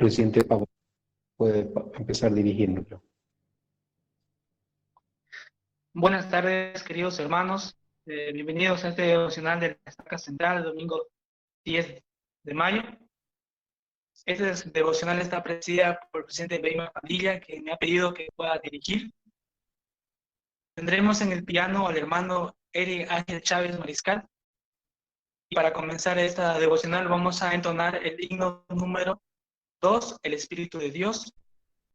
presidente Pablo puede empezar dirigiéndolo. Buenas tardes, queridos hermanos. Bienvenidos a este devocional de la Estaca Central, domingo 10 de mayo. Este devocional está presidida por el presidente Weimar Padilla, que me ha pedido que pueda dirigir. Tendremos en el piano al hermano Eric Ángel Chávez Mariscal. Y para comenzar esta devocional vamos a entonar el himno número 2, El Espíritu de Dios.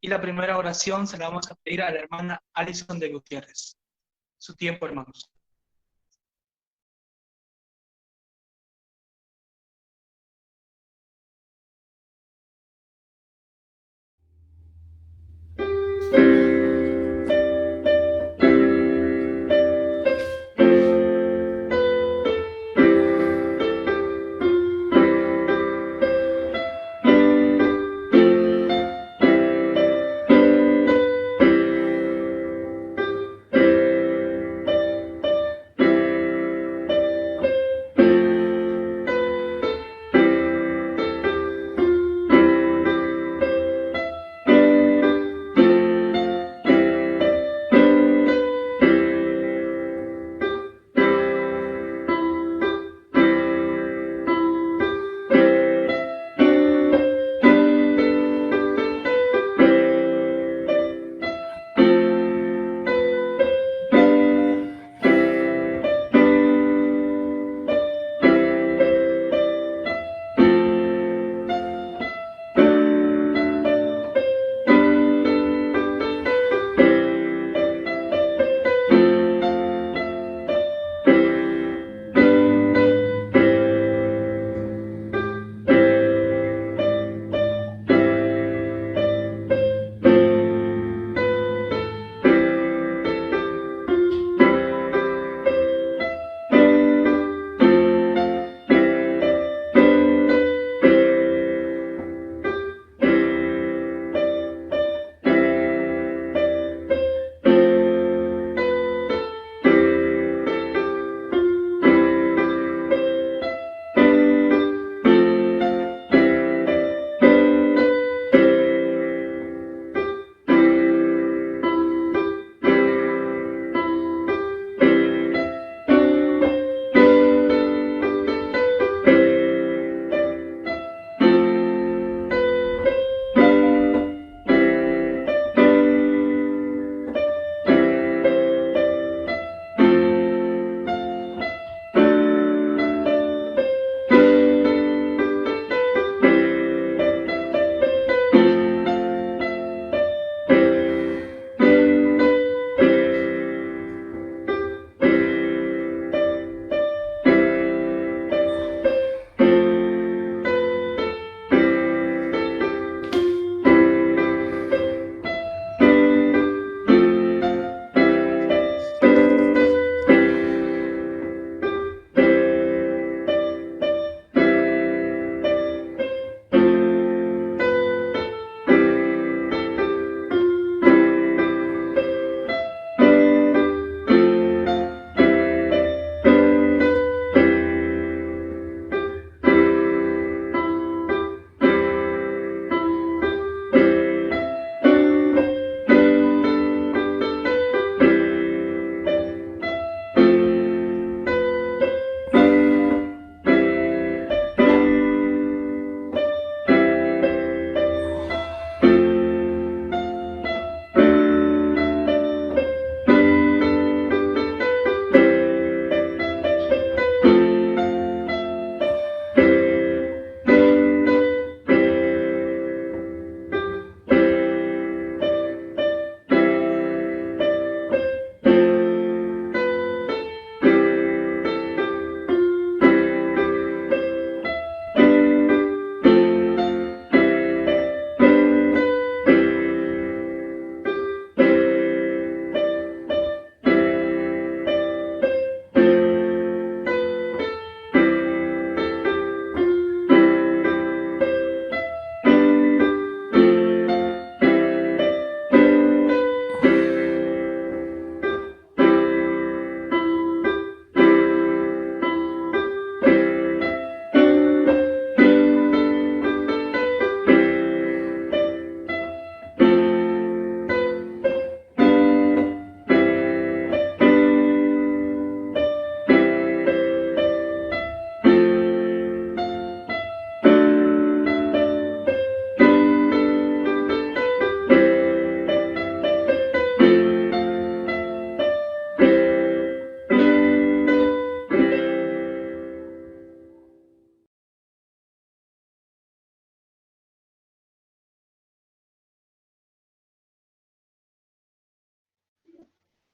Y la primera oración se la vamos a pedir a la hermana Alison de Gutiérrez. Su tiempo, hermanos.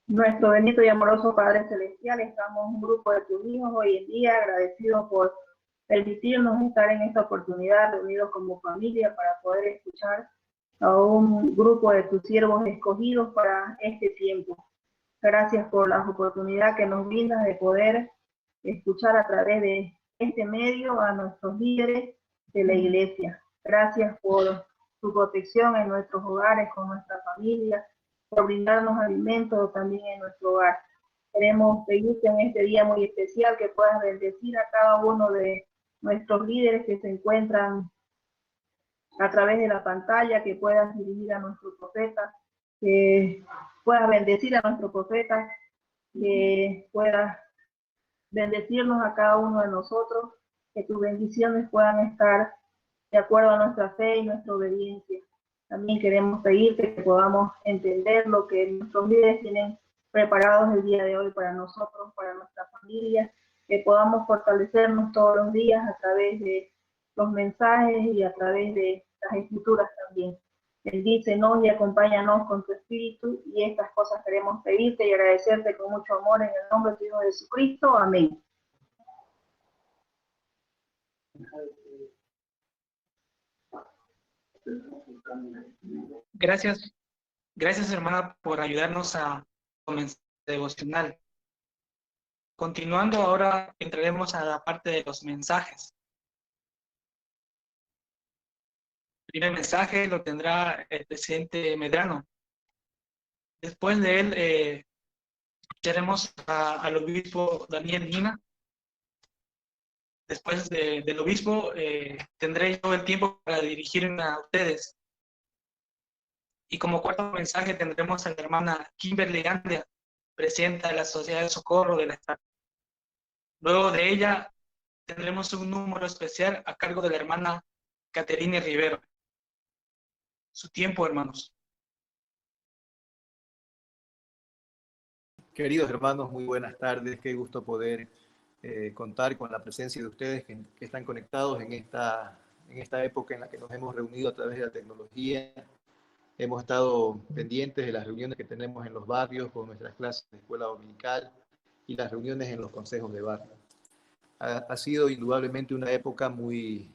Nuestro bendito y amoroso Padre Celestial, estamos un grupo de tus hijos hoy en día, agradecidos por permitirnos estar en esta oportunidad reunidos como familia para poder escuchar a un grupo de tus siervos escogidos para este tiempo. Gracias por la oportunidad que nos brindas de poder escuchar a través de este medio a nuestros líderes de la iglesia. Gracias por tu protección en nuestros hogares, con nuestra familia, por brindarnos alimentos también en nuestro hogar. Queremos pedirte en este día muy especial que puedas bendecir a cada uno de nuestros líderes que se encuentran a través de la pantalla, que puedas dirigir a nuestro profeta, que puedas bendecir a nuestro profeta, que puedas bendecirnos a cada uno de nosotros, que tus bendiciones puedan estar de acuerdo a nuestra fe y nuestra obediencia. También queremos pedirte que podamos entender lo que nuestros líderes tienen preparados el día de hoy para nosotros, para nuestra familia, que podamos fortalecernos todos los días a través de los mensajes y a través de las escrituras también. Bendícenos y acompáñanos con tu espíritu, y estas cosas queremos pedirte y agradecerte con mucho amor en el nombre de tu Hijo Jesucristo. Amén. Gracias hermana por ayudarnos a comenzar el devocional. Continuando, ahora entraremos a la parte de los mensajes. El primer mensaje lo tendrá el presidente Medrano. Después de él, escucharemos al obispo Daniel Nina. Después del obispo, tendré yo el tiempo para dirigirme a ustedes. Y como cuarto mensaje tendremos a la hermana Kimberly Gandia, presidenta de la Sociedad de Socorro del Estado. Luego de ella tendremos un número especial a cargo de la hermana Caterine Rivero. Su tiempo, hermanos. Queridos hermanos, muy buenas tardes. Qué gusto poder contar con la presencia de ustedes que están conectados en esta época en la que nos hemos reunido a través de la tecnología. Hemos estado pendientes de las reuniones que tenemos en los barrios con nuestras clases de escuela dominical y las reuniones en los consejos de barrio. Ha sido indudablemente una época muy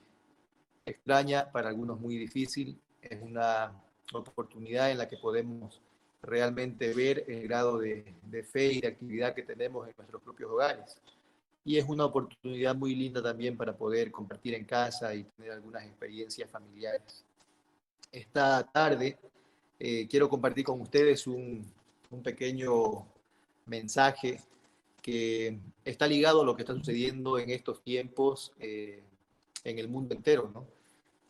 extraña, para algunos muy difícil. Es una oportunidad en la que podemos realmente ver el grado de fe y de actividad que tenemos en nuestros propios hogares. Y es una oportunidad muy linda también para poder compartir en casa y tener algunas experiencias familiares. Esta tarde quiero compartir con ustedes un pequeño mensaje que está ligado a lo que está sucediendo en estos tiempos en el mundo entero, ¿no?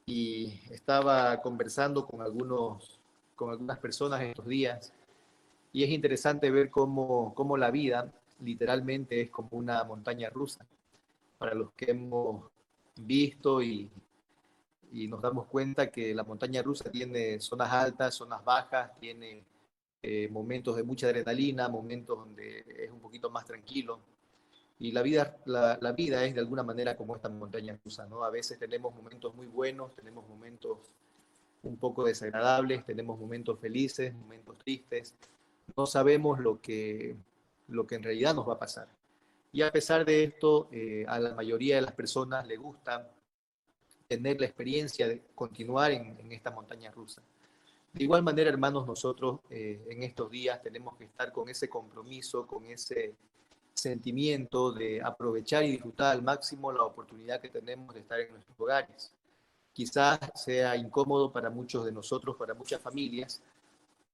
Y estaba conversando con algunas personas estos días, y es interesante ver cómo la vida literalmente es como una montaña rusa. Para los que hemos visto y nos damos cuenta que la montaña rusa tiene zonas altas, zonas bajas, tiene momentos de mucha adrenalina, momentos donde es un poquito más tranquilo. Y la vida es de alguna manera como esta montaña rusa, ¿no? A veces tenemos momentos muy buenos, tenemos momentos un poco desagradables, tenemos momentos felices, momentos tristes. No sabemos lo que en realidad nos va a pasar. Y a pesar de esto, a la mayoría de las personas le gusta tener la experiencia de continuar en esta montaña rusa. De igual manera, hermanos, nosotros en estos días tenemos que estar con ese compromiso, con ese sentimiento de aprovechar y disfrutar al máximo la oportunidad que tenemos de estar en nuestros hogares. Quizás sea incómodo para muchos de nosotros, para muchas familias,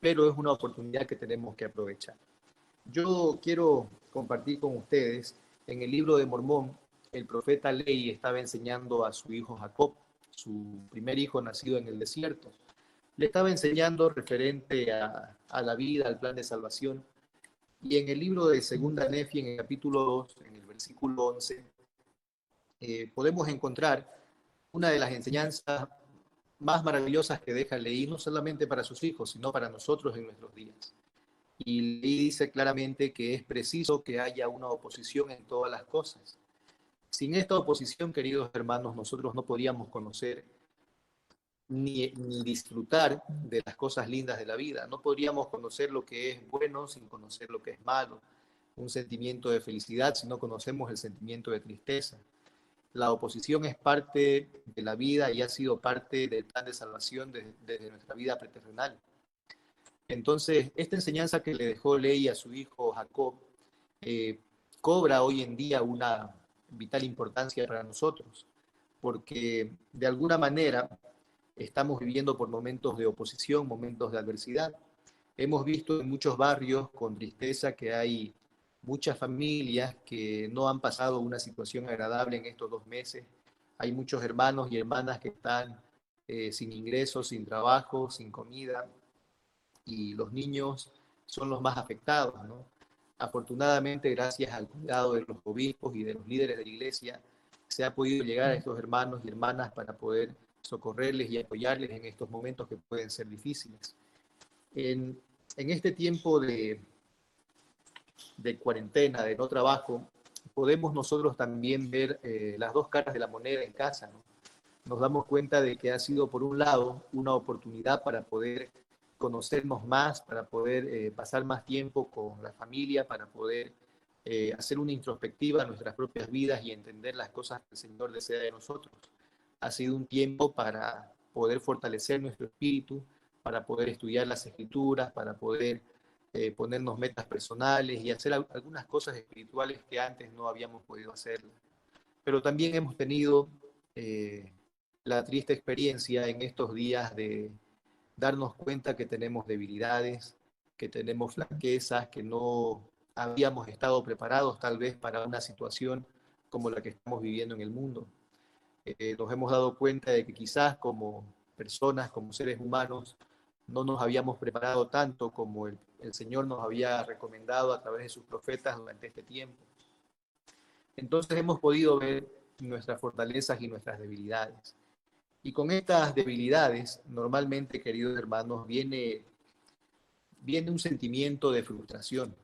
pero es una oportunidad que tenemos que aprovechar. Yo quiero compartir con ustedes, en el libro de Mormón, el profeta Lehi estaba enseñando a su hijo Jacob, su primer hijo nacido en el desierto. Le estaba enseñando referente a la vida, al plan de salvación. Y en el libro de Segunda Nefi, en el capítulo 2, en el versículo 11, podemos encontrar una de las enseñanzas más maravillosas que deja Leí, no solamente para sus hijos, sino para nosotros en nuestros días. Y Leí dice claramente que es preciso que haya una oposición en todas las cosas. Sin esta oposición, queridos hermanos, nosotros no podríamos conocer ni disfrutar de las cosas lindas de la vida. No podríamos conocer lo que es bueno sin conocer lo que es malo. Un sentimiento de felicidad si no conocemos el sentimiento de tristeza. La oposición es parte de la vida y ha sido parte del plan de salvación desde nuestra vida preterrenal. Entonces, esta enseñanza que le dejó Ley a su hijo Jacob eh, cobra hoy en día una vital importancia para nosotros, porque de alguna manera estamos viviendo por momentos de oposición, momentos de adversidad. Hemos visto en muchos barrios con tristeza que hay muchas familias que no han pasado una situación agradable en estos 2 meses. Hay muchos hermanos y hermanas que están sin ingresos, sin trabajo, sin comida, y los niños son los más afectados, ¿no? Afortunadamente, gracias al cuidado de los obispos y de los líderes de la iglesia, se ha podido llegar a estos hermanos y hermanas para poder socorrerles y apoyarles en estos momentos que pueden ser difíciles. En este tiempo de cuarentena, de no trabajo, podemos nosotros también ver las dos caras de la moneda en casa, ¿no? Nos damos cuenta de que ha sido, por un lado, una oportunidad para poder conocernos más, para poder pasar más tiempo con la familia, para poder hacer una introspectiva a nuestras propias vidas y entender las cosas que el Señor desea de nosotros. Ha sido un tiempo para poder fortalecer nuestro espíritu, para poder estudiar las escrituras, para poder ponernos metas personales y hacer algunas cosas espirituales que antes no habíamos podido hacer. Pero también hemos tenido la triste experiencia en estos días de darnos cuenta que tenemos debilidades, que tenemos flaquezas, que no habíamos estado preparados tal vez para una situación como la que estamos viviendo en el mundo. Nos hemos dado cuenta de que quizás como personas, como seres humanos, no nos habíamos preparado tanto como el Señor nos había recomendado a través de sus profetas durante este tiempo. Entonces hemos podido ver nuestras fortalezas y nuestras debilidades. Y con estas debilidades, normalmente, queridos hermanos, viene un sentimiento de frustración.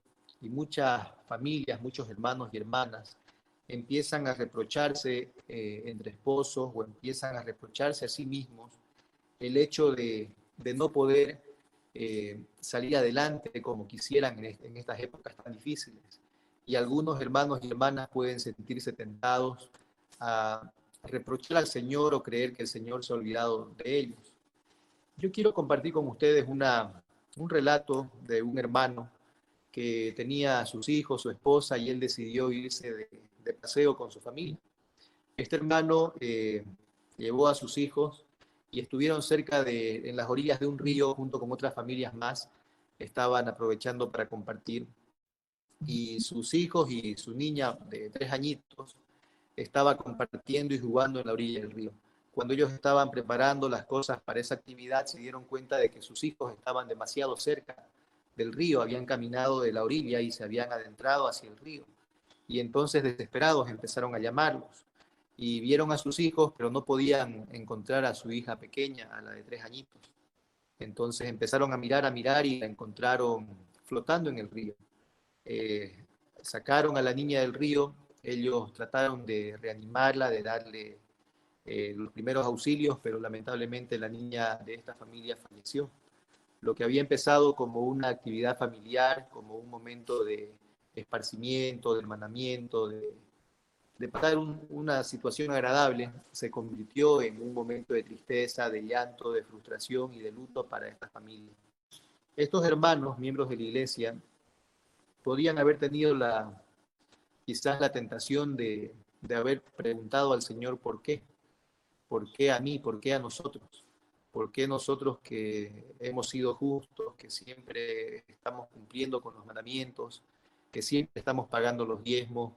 Y muchas familias, muchos hermanos y hermanas empiezan a reprocharse entre esposos o empiezan a reprocharse a sí mismos el hecho de no poder salir adelante como quisieran en estas épocas tan difíciles. Y algunos hermanos y hermanas pueden sentirse tentados a reprochar al Señor o creer que el Señor se ha olvidado de ellos. Yo quiero compartir con ustedes un relato de un hermano que tenía a sus hijos, su esposa, y él decidió irse de paseo con su familia. Este hermano llevó a sus hijos y estuvieron en las orillas de un río junto con otras familias más. Estaban aprovechando para compartir. Y sus hijos y su niña de 3 añitos estaba compartiendo y jugando en la orilla del río. Cuando ellos estaban preparando las cosas para esa actividad, se dieron cuenta de que sus hijos estaban demasiado cerca del río, habían caminado de la orilla y se habían adentrado hacia el río. Y entonces, desesperados, empezaron a llamarlos. Y vieron a sus hijos, pero no podían encontrar a su hija pequeña, a la de 3 añitos. Entonces empezaron a mirar y la encontraron flotando en el río. Eh, Sacaron a la niña del río, ellos trataron de reanimarla, de darle los primeros auxilios, pero lamentablemente la niña de esta familia falleció. Lo que había empezado como una actividad familiar, como un momento de esparcimiento, de hermanamiento, de pasar una situación agradable, se convirtió en un momento de tristeza, de llanto, de frustración y de luto para esta familia. Estos hermanos, miembros de la iglesia, podían haber tenido quizás la tentación de haber preguntado al Señor por qué a mí, por qué a nosotros, por qué nosotros que hemos sido justos, que siempre estamos cumpliendo con los mandamientos, que siempre estamos pagando los diezmos,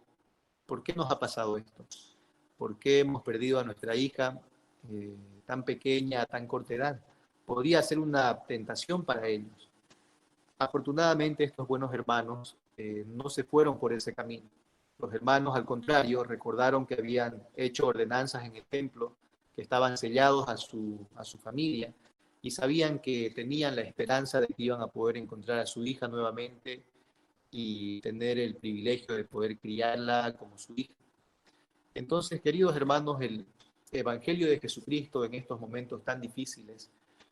¿por qué nos ha pasado esto? ¿Por qué hemos perdido a nuestra hija tan pequeña, a tan corta edad? Podría ser una tentación para ellos. Afortunadamente, estos buenos hermanos no se fueron por ese camino. Los hermanos, al contrario, recordaron que habían hecho ordenanzas en el templo, que estaban sellados a su familia, y sabían que tenían la esperanza de que iban a poder encontrar a su hija nuevamente y tener el privilegio de poder criarla como su hija. Entonces, queridos hermanos, Evangelio de Jesucristo en estos momentos tan difíciles,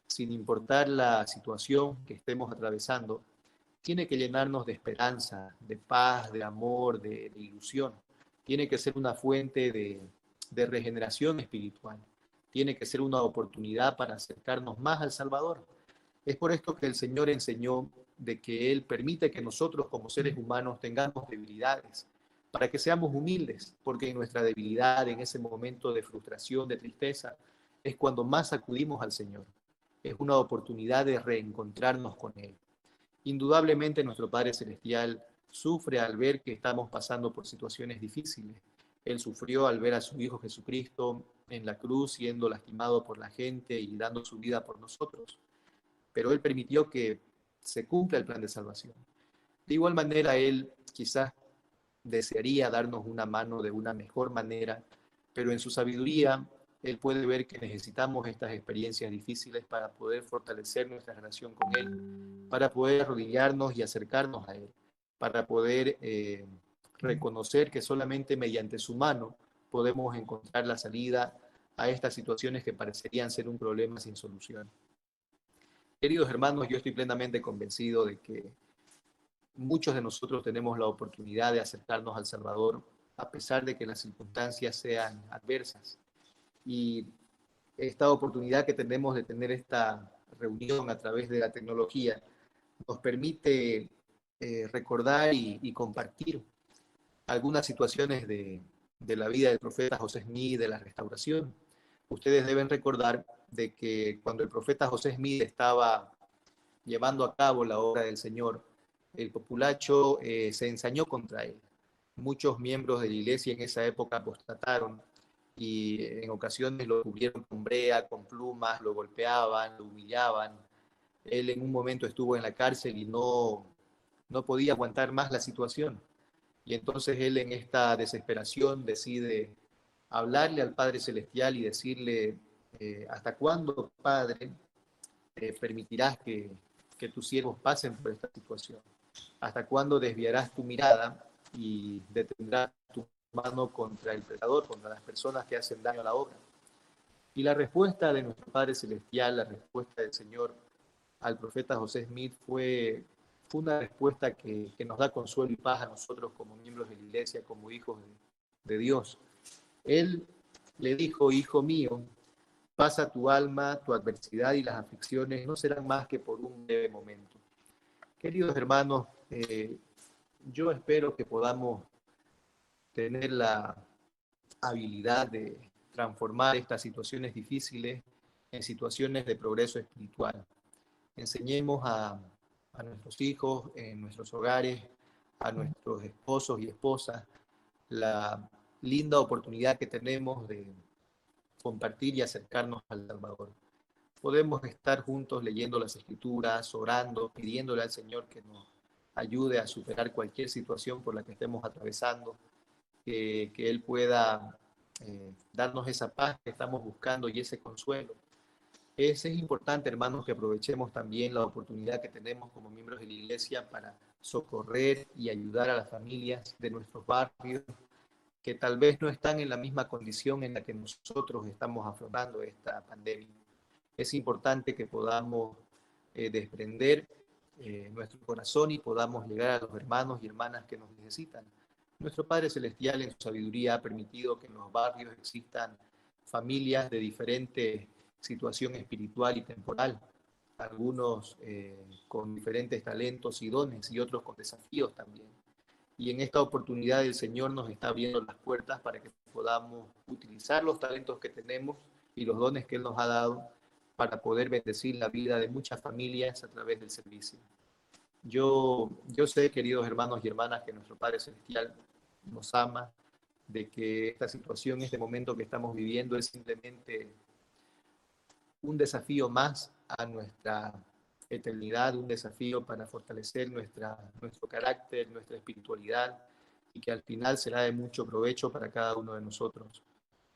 sin importar la situación que estemos atravesando, tiene que llenarnos de esperanza, de paz, de amor, de ilusión. Tiene que ser una fuente de regeneración espiritual. Tiene que ser una oportunidad para acercarnos más al Salvador. Es por esto que el Señor enseñó de que Él permite que nosotros como seres humanos tengamos debilidades, para que seamos humildes, porque en nuestra debilidad, en ese momento de frustración, de tristeza, es cuando más acudimos al Señor. Es una oportunidad de reencontrarnos con Él. Indudablemente nuestro Padre Celestial sufre al ver que estamos pasando por situaciones difíciles. Él sufrió al ver a su Hijo Jesucristo en la cruz siendo lastimado por la gente y dando su vida por nosotros. Pero Él permitió que se cumpla el plan de salvación. De igual manera, Él quizás desearía darnos una mano de una mejor manera, pero en su sabiduría, Él puede ver que necesitamos estas experiencias difíciles para poder fortalecer nuestra relación con Él, para poder arrodillarnos y acercarnos a Él, para poder reconocer que solamente mediante su mano podemos encontrar la salida a estas situaciones que parecerían ser un problema sin solución. Queridos hermanos, yo estoy plenamente convencido de que muchos de nosotros tenemos la oportunidad de acercarnos al Salvador a pesar de que las circunstancias sean adversas. Y esta oportunidad que tenemos de tener esta reunión a través de la tecnología nos permite recordar y compartir algunas situaciones de la vida del profeta José Smith, de la restauración. Ustedes deben recordar de que cuando el profeta José Smith estaba llevando a cabo la obra del Señor, el populacho se ensañó contra él. Muchos miembros de la iglesia en esa época apostataron y en ocasiones lo cubrieron con brea, con plumas, lo golpeaban, lo humillaban. Él en un momento estuvo en la cárcel y no podía aguantar más la situación. Y entonces él en esta desesperación decide hablarle al Padre Celestial y decirle, ¿hasta cuándo, Padre, permitirás que tus siervos pasen por esta situación? ¿Hasta cuándo desviarás tu mirada y detendrás tu mano contra el pecador, contra las personas que hacen daño a la obra? Y la respuesta de nuestro Padre Celestial, la respuesta del Señor al profeta José Smith fue una respuesta que nos da consuelo y paz a nosotros como miembros de la iglesia, como hijos de Dios. Él le dijo, hijo mío, pasa tu alma, tu adversidad y las aflicciones no serán más que por un breve momento. Queridos hermanos, yo espero que podamos tener la habilidad de transformar estas situaciones difíciles en situaciones de progreso espiritual. Enseñemos a nuestros hijos, en nuestros hogares, a nuestros esposos y esposas, la linda oportunidad que tenemos de compartir y acercarnos al Salvador. Podemos estar juntos leyendo las Escrituras, orando, pidiéndole al Señor que nos ayude a superar cualquier situación por la que estemos atravesando, que Él pueda darnos esa paz que estamos buscando y ese consuelo. Es importante, hermanos, que aprovechemos también la oportunidad que tenemos como miembros de la iglesia para socorrer y ayudar a las familias de nuestros barrios que tal vez no están en la misma condición en la que nosotros estamos afrontando esta pandemia. Es importante que podamos desprender nuestro corazón y podamos llegar a los hermanos y hermanas que nos necesitan. Nuestro Padre Celestial en su sabiduría ha permitido que en los barrios existan familias de diferente situación espiritual y temporal, algunos con diferentes talentos y dones y otros con desafíos también. Y en esta oportunidad el Señor nos está abriendo las puertas para que podamos utilizar los talentos que tenemos y los dones que Él nos ha dado para poder bendecir la vida de muchas familias a través del servicio. Yo sé, queridos hermanos y hermanas, que nuestro Padre Celestial nos ama, de que esta situación, este momento que estamos viviendo es simplemente un desafío más a nuestra eternidad, un desafío para fortalecer nuestro carácter, nuestra espiritualidad, y que al final será de mucho provecho para cada uno de nosotros.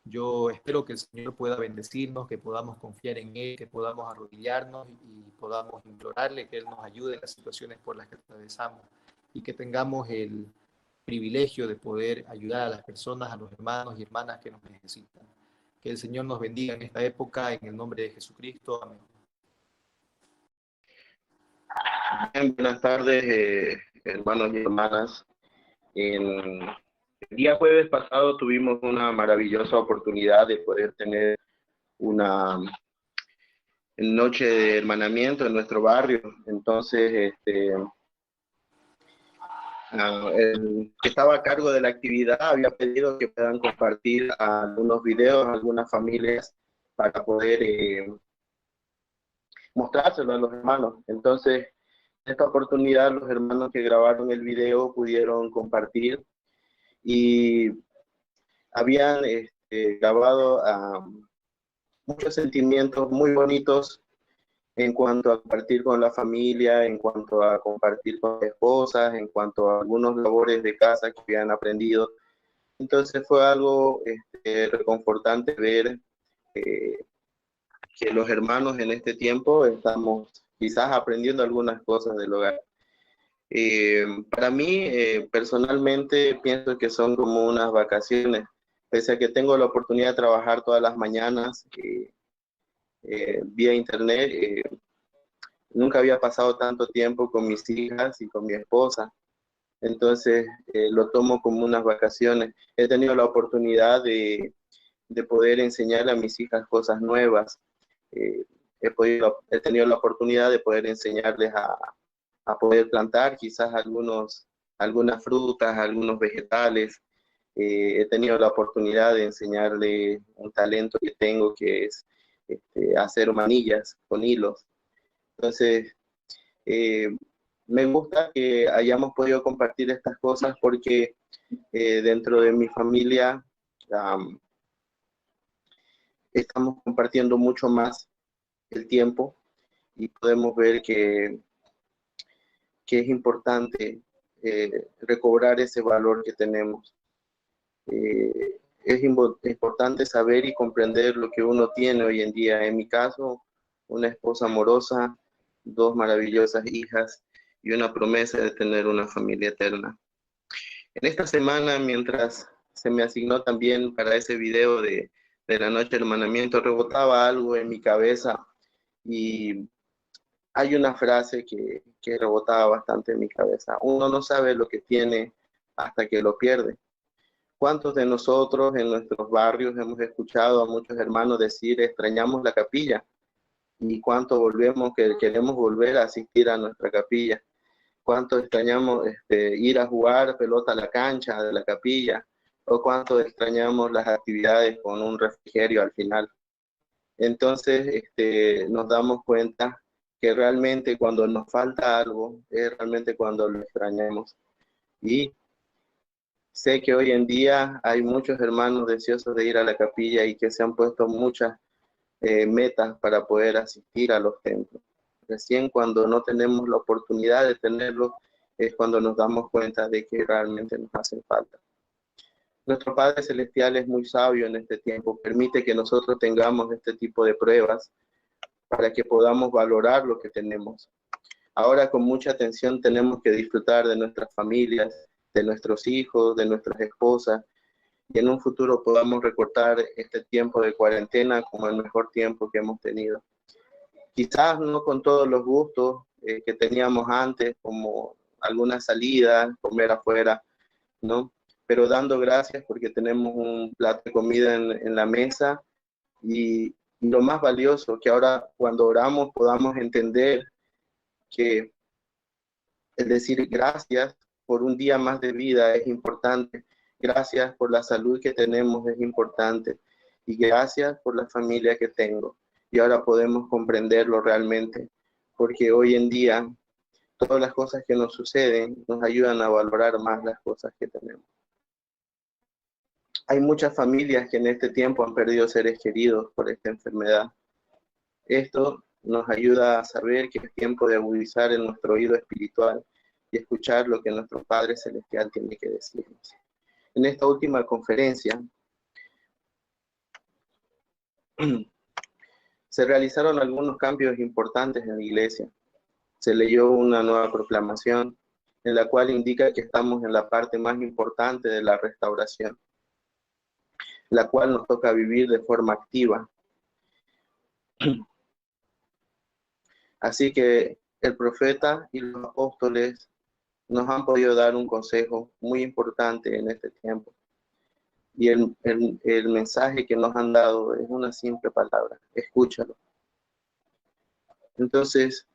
Yo espero que el Señor pueda bendecirnos, que podamos confiar en Él, que podamos arrodillarnos y podamos implorarle que Él nos ayude en las situaciones por las que atravesamos y que tengamos el privilegio de poder ayudar a las personas, a los hermanos y hermanas que nos necesitan. Que el Señor nos bendiga en esta época, en el nombre de Jesucristo. Amén. Bien, buenas tardes, hermanos y hermanas. El día jueves pasado tuvimos una maravillosa oportunidad de poder tener una noche de hermanamiento en nuestro barrio. Entonces, el que estaba a cargo de la actividad había pedido que puedan compartir algunos videos a algunas familias para poder mostrárselo a los hermanos. Entonces, en esta oportunidad los hermanos que grabaron el video pudieron compartir y habían grabado muchos sentimientos muy bonitos en cuanto a compartir con la familia, en cuanto a compartir con las esposas, en cuanto a algunos labores de casa que habían aprendido. Entonces fue algo reconfortante ver que los hermanos en este tiempo estamos quizás aprendiendo algunas cosas del hogar. Para mí, personalmente, pienso que son como unas vacaciones, pese a que tengo la oportunidad de trabajar todas las mañanas vía internet. Nunca había pasado tanto tiempo con mis hijas y con mi esposa, entonces lo tomo como unas vacaciones. He tenido la oportunidad de poder enseñarle a mis hijas cosas nuevas. He tenido la oportunidad de poder enseñarles a poder plantar quizás algunas frutas, algunos vegetales. He tenido la oportunidad de enseñarle un talento que tengo, que es hacer manillas con hilos. Entonces, me gusta que hayamos podido compartir estas cosas porque dentro de mi familia estamos compartiendo mucho más el tiempo y podemos ver que es importante recobrar ese valor que tenemos. Es importante saber y comprender lo que uno tiene hoy en día. En mi caso, una esposa amorosa, 2 maravillosas hijas y una promesa de tener una familia eterna. En esta semana, mientras se me asignó también para ese video de la noche de hermanamiento, rebotaba algo en mi cabeza y hay una frase que rebotaba bastante en mi cabeza. Uno no sabe lo que tiene hasta que lo pierde. ¿Cuántos de nosotros en nuestros barrios hemos escuchado a muchos hermanos decir extrañamos la capilla? ¿Y cuánto queremos volver a asistir a nuestra capilla? ¿Cuánto extrañamos ir a jugar pelota a la cancha de la capilla? ¿O cuánto extrañamos las actividades con un refrigerio al final? Entonces nos damos cuenta que realmente cuando nos falta algo es realmente cuando lo extrañamos. Y sé que hoy en día hay muchos hermanos deseosos de ir a la capilla y que se han puesto muchas metas para poder asistir a los templos. Recién cuando no tenemos la oportunidad de tenerlo es cuando nos damos cuenta de que realmente nos hacen falta. Nuestro Padre Celestial es muy sabio en este tiempo, permite que nosotros tengamos este tipo de pruebas para que podamos valorar lo que tenemos. Ahora con mucha atención tenemos que disfrutar de nuestras familias, de nuestros hijos, de nuestras esposas, y en un futuro podamos recortar este tiempo de cuarentena como el mejor tiempo que hemos tenido. Quizás no con todos los gustos que teníamos antes, como algunas salidas, comer afuera, ¿no? Pero dando gracias porque tenemos un plato de comida en la mesa y lo más valioso, que ahora cuando oramos podamos entender que el decir gracias por un día más de vida es importante. Gracias por la salud que tenemos es importante. Y gracias por la familia que tengo. Y ahora podemos comprenderlo realmente, porque hoy en día todas las cosas que nos suceden nos ayudan a valorar más las cosas que tenemos. Hay muchas familias que en este tiempo han perdido seres queridos por esta enfermedad. Esto nos ayuda a saber que es tiempo de agudizar en nuestro oído espiritual y escuchar lo que nuestro Padre Celestial tiene que decirnos. En esta última conferencia se realizaron algunos cambios importantes en la iglesia. Se leyó una nueva proclamación en la cual indica que estamos en la parte más importante de la restauración. la cual nos toca vivir de forma activa. Así que el profeta y los apóstoles nos han podido dar un consejo muy importante en este tiempo. Y el mensaje que nos han dado es una simple palabra: escúchalo. Entonces,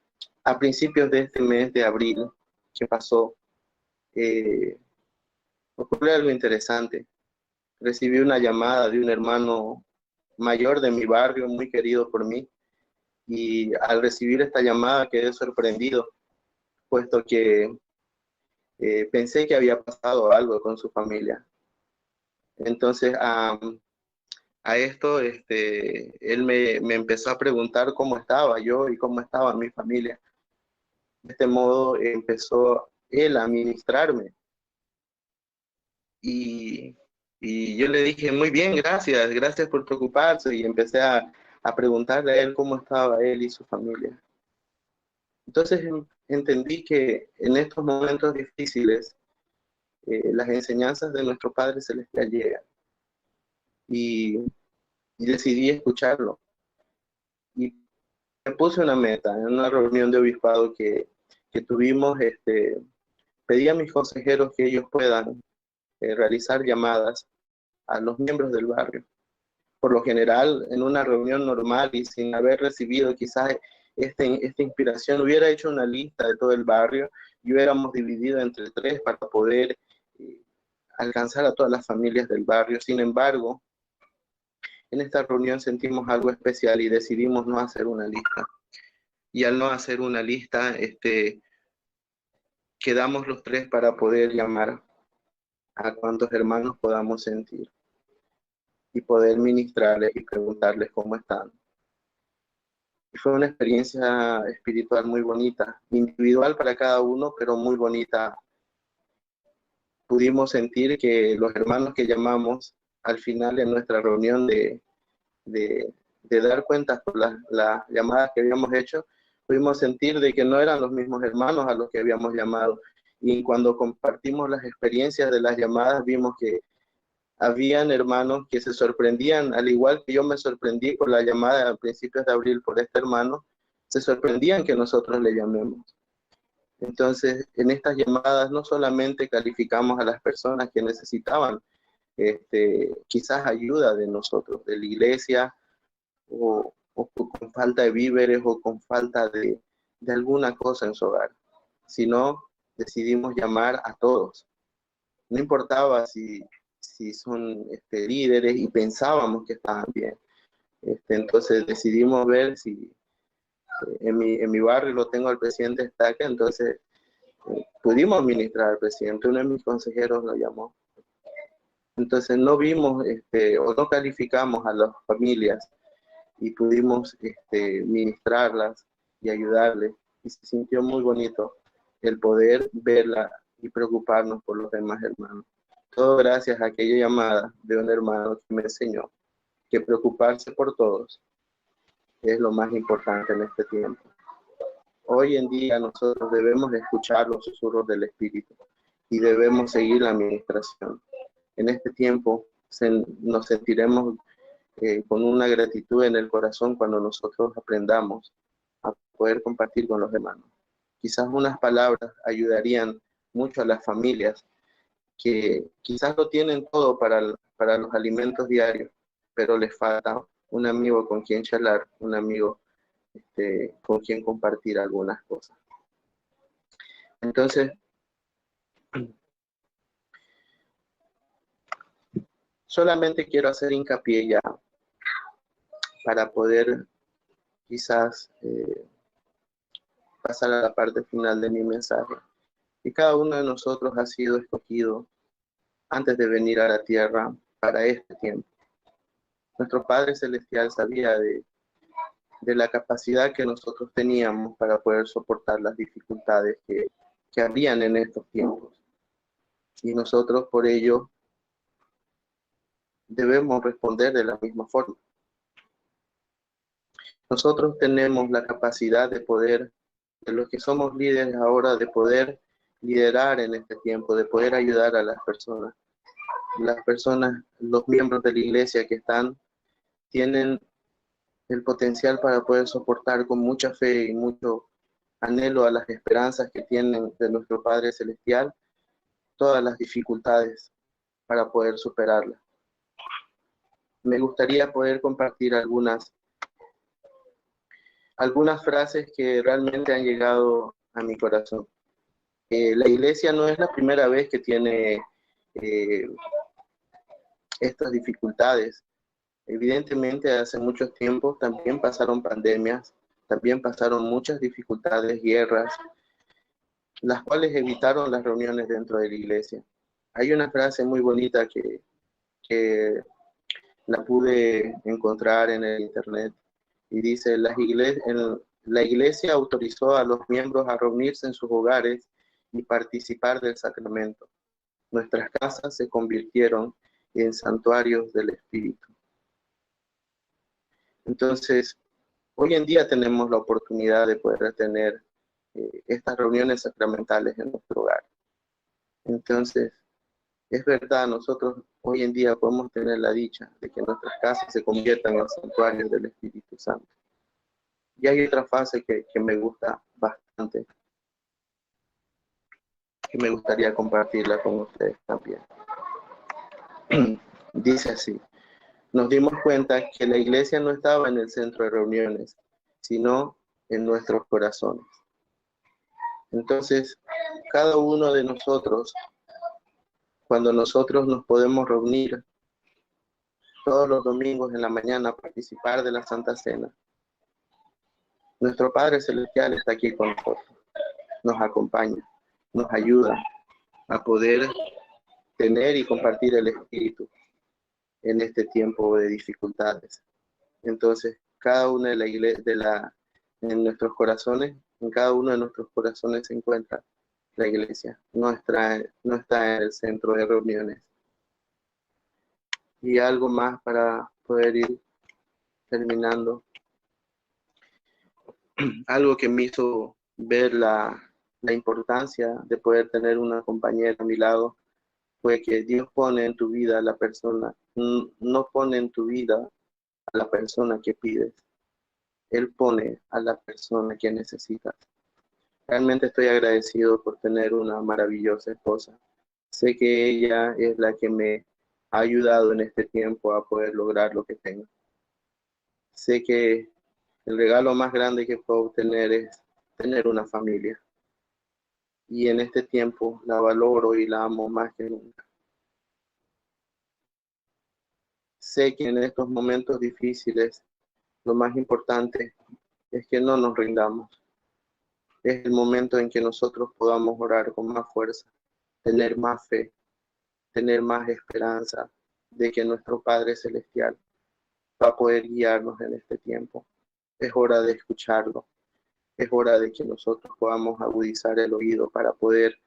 a principios de este mes de abril que pasó, ocurrió algo interesante. Recibí una llamada de un hermano mayor de mi barrio, muy querido por mí, y al recibir esta llamada quedé sorprendido, puesto que pensé que había pasado algo con su familia. Entonces, a esto, él me empezó a preguntar cómo estaba yo y cómo estaba mi familia. De este modo empezó él a ministrarme. Y yo le dije, muy bien, gracias por preocuparse. Y empecé a preguntarle a él cómo estaba él y su familia. Entonces entendí que en estos momentos difíciles, las enseñanzas de nuestro Padre Celestial llegan. Y decidí escucharlo. Y me puse una meta en una reunión de obispado que tuvimos. Pedí a mis consejeros que ellos puedan realizar llamadas a los miembros del barrio. Por lo general, en una reunión normal y sin haber recibido quizás esta inspiración, hubiera hecho una lista de todo el barrio y hubiéramos dividido entre 3 para poder alcanzar a todas las familias del barrio. Sin embargo, en esta reunión sentimos algo especial y decidimos no hacer una lista. Y al no hacer una lista, quedamos los 3 para poder llamar a cuantos hermanos podamos sentir y poder ministrarles y preguntarles cómo están. Y fue una experiencia espiritual muy bonita, individual para cada uno, pero muy bonita. Pudimos sentir que los hermanos que llamamos al final de nuestra reunión de dar cuentas por las llamadas que habíamos hecho, pudimos sentir de que no eran los mismos hermanos a los que habíamos llamado. Y cuando compartimos las experiencias de las llamadas, vimos que habían hermanos que se sorprendían, al igual que yo me sorprendí con la llamada a principios de abril por este hermano, se sorprendían que nosotros le llamemos. Entonces, en estas llamadas no solamente calificamos a las personas que necesitaban quizás ayuda de nosotros, de la iglesia, o con falta de víveres o con falta de alguna cosa en su hogar, sino decidimos llamar a todos. No importaba si son líderes y pensábamos que estaban bien. Entonces decidimos ver si en mi barrio lo tengo al presidente Estaca, entonces pudimos ministrar al presidente. Uno de mis consejeros lo llamó. Entonces no vimos o no calificamos a las familias y pudimos ministrarlas y ayudarles. Y se sintió muy bonito el poder verla y preocuparnos por los demás hermanos. Todo gracias a aquella llamada de un hermano que me enseñó que preocuparse por todos es lo más importante en este tiempo. Hoy en día nosotros debemos escuchar los susurros del Espíritu y debemos seguir la administración. En este tiempo nos sentiremos con una gratitud en el corazón cuando nosotros aprendamos a poder compartir con los hermanos. Quizás unas palabras ayudarían mucho a las familias que quizás lo tienen todo para los alimentos diarios, pero les falta un amigo con quien charlar, un amigo con quien compartir algunas cosas. Entonces, solamente quiero hacer hincapié ya para poder quizás pasar a la parte final de mi mensaje. Y cada uno de nosotros ha sido escogido antes de venir a la tierra para este tiempo. Nuestro Padre Celestial sabía de la capacidad que nosotros teníamos para poder soportar las dificultades que habían en estos tiempos. Y nosotros por ello debemos responder de la misma forma. Nosotros tenemos la capacidad de poder, de los que somos líderes ahora, de poder liderar en este tiempo, de poder ayudar a las personas. las personas, los miembros de la iglesia que tienen el potencial para poder soportar con mucha fe y mucho anhelo a las esperanzas que tienen de nuestro Padre Celestial, todas las dificultades para poder superarlas. Me gustaría poder compartir algunas frases que realmente han llegado a mi corazón. La iglesia no es la primera vez que tiene estas dificultades. Evidentemente, hace muchos tiempos también pasaron pandemias, también pasaron muchas dificultades, guerras, las cuales evitaron las reuniones dentro de la iglesia. Hay una frase muy bonita que la pude encontrar en el internet y dice: la iglesia autorizó a los miembros a reunirse en sus hogares y participar del sacramento. Nuestras casas se convirtieron en santuarios del Espíritu. Entonces, hoy en día tenemos la oportunidad de poder tener estas reuniones sacramentales en nuestro hogar. Entonces, es verdad, nosotros hoy en día podemos tener la dicha de que nuestras casas se conviertan en santuarios del Espíritu Santo. Y hay otra frase que me gusta bastante, que me gustaría compartirla con ustedes también. Dice así: nos dimos cuenta que la iglesia no estaba en el centro de reuniones, sino en nuestros corazones. Entonces, cada uno de nosotros, cuando nosotros nos podemos reunir todos los domingos en la mañana a participar de la Santa Cena, nuestro Padre Celestial está aquí con nosotros, nos acompaña, nos ayuda a poder tener y compartir el Espíritu en este tiempo de dificultades. Entonces, cada una de la iglesia, en nuestros corazones, en cada uno de nuestros corazones se encuentra la iglesia, no está en el centro de reuniones. Y algo más para poder ir terminando. Algo que me hizo ver la importancia de poder tener una compañera a mi lado fue que Dios pone en tu vida a la persona, no pone en tu vida a la persona que pides. Él pone a la persona que necesitas. Realmente estoy agradecido por tener una maravillosa esposa. Sé que ella es la que me ha ayudado en este tiempo a poder lograr lo que tengo. Sé que el regalo más grande que puedo obtener es tener una familia. Y en este tiempo la valoro y la amo más que nunca. Sé que en estos momentos difíciles lo más importante es que no nos rindamos. Es el momento en que nosotros podamos orar con más fuerza, tener más fe, tener más esperanza de que nuestro Padre Celestial va a poder guiarnos en este tiempo. Es hora de escucharlo. Es hora de que nosotros podamos agudizar el oído para poder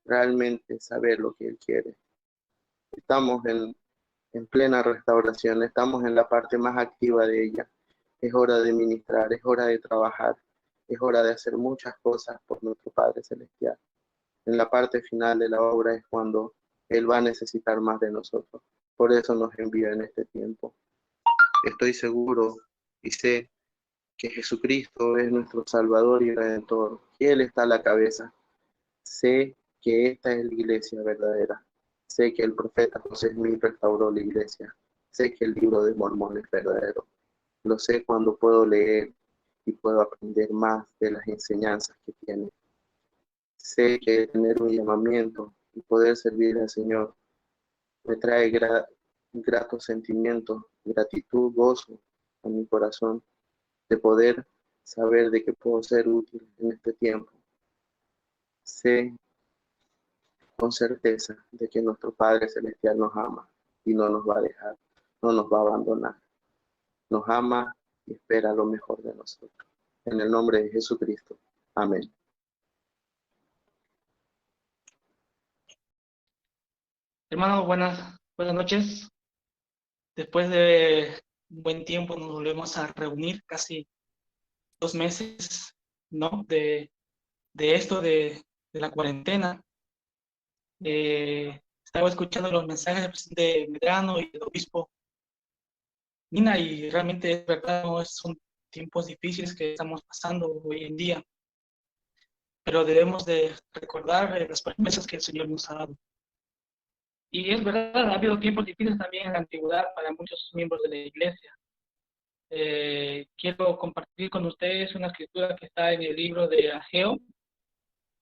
realmente saber lo que Él quiere. Estamos en plena restauración, estamos en la parte más activa de ella. Es hora de ministrar, es hora de trabajar, es hora de hacer muchas cosas por nuestro Padre Celestial. En la parte final de la obra es cuando Él va a necesitar más de nosotros. Por eso nos envía en este tiempo. Estoy seguro y sé que Jesucristo es nuestro Salvador y Redentor, que Él está a la cabeza. Sé que esta es la iglesia verdadera. Sé que el profeta José Smith restauró la iglesia. Sé que el libro de Mormón es verdadero. Lo sé cuando puedo leer y puedo aprender más de las enseñanzas que tiene. Sé que tener un llamamiento y poder servir al Señor me trae gratos sentimientos, gratitud, gozo a mi corazón, de poder saber de que puedo ser útil en este tiempo. Sé con certeza de que nuestro Padre Celestial nos ama y no nos va a dejar, no nos va a abandonar. Nos ama y espera lo mejor de nosotros. En el nombre de Jesucristo. Amén. Hermano, buenas noches. Después de un buen tiempo nos volvemos a reunir, casi 2 meses, ¿no? De esto de la cuarentena. estaba escuchando los mensajes del presidente Medrano y del obispo Mina, y realmente es verdad, no son tiempos difíciles que estamos pasando hoy en día, pero debemos de recordar las promesas que el Señor nos ha dado. Y es verdad, ha habido tiempos difíciles también en la antigüedad para muchos miembros de la iglesia. Quiero compartir con ustedes una escritura que está en el libro de Ageo,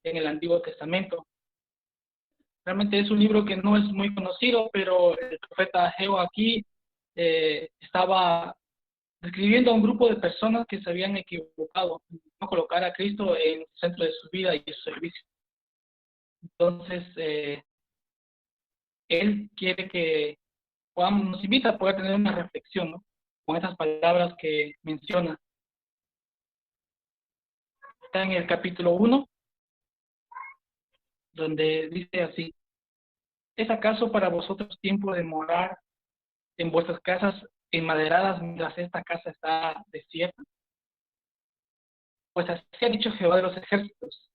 en el Antiguo Testamento. Realmente es un libro que no es muy conocido, pero el profeta Ageo aquí estaba describiendo a un grupo de personas que se habían equivocado, no colocar a Cristo en el centro de su vida y de su servicio. Entonces, él quiere que nos invita a poder tener una reflexión, ¿no?, con esas palabras que menciona. Está en el capítulo 1, donde dice así: ¿es acaso para vosotros tiempo de morar en vuestras casas enmaderadas mientras esta casa está desierta? Pues así ha dicho Jehová de los ejércitos: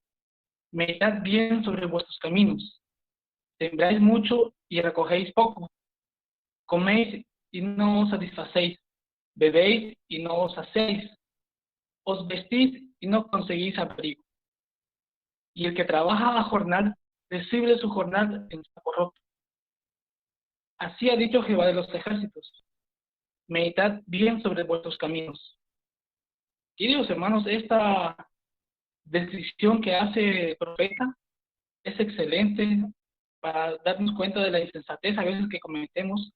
meditad bien sobre vuestros caminos, sembráis mucho y recogéis poco, coméis y no os satisfacéis, bebéis y no os hacéis, os vestís y no conseguís abrigo. Y el que trabaja a jornal, recibe su jornal en saco roto. Así ha dicho Jehová de los ejércitos: meditad bien sobre vuestros caminos. Queridos hermanos, esta descripción que hace el profeta es excelente para darnos cuenta de la insensatez a veces que cometemos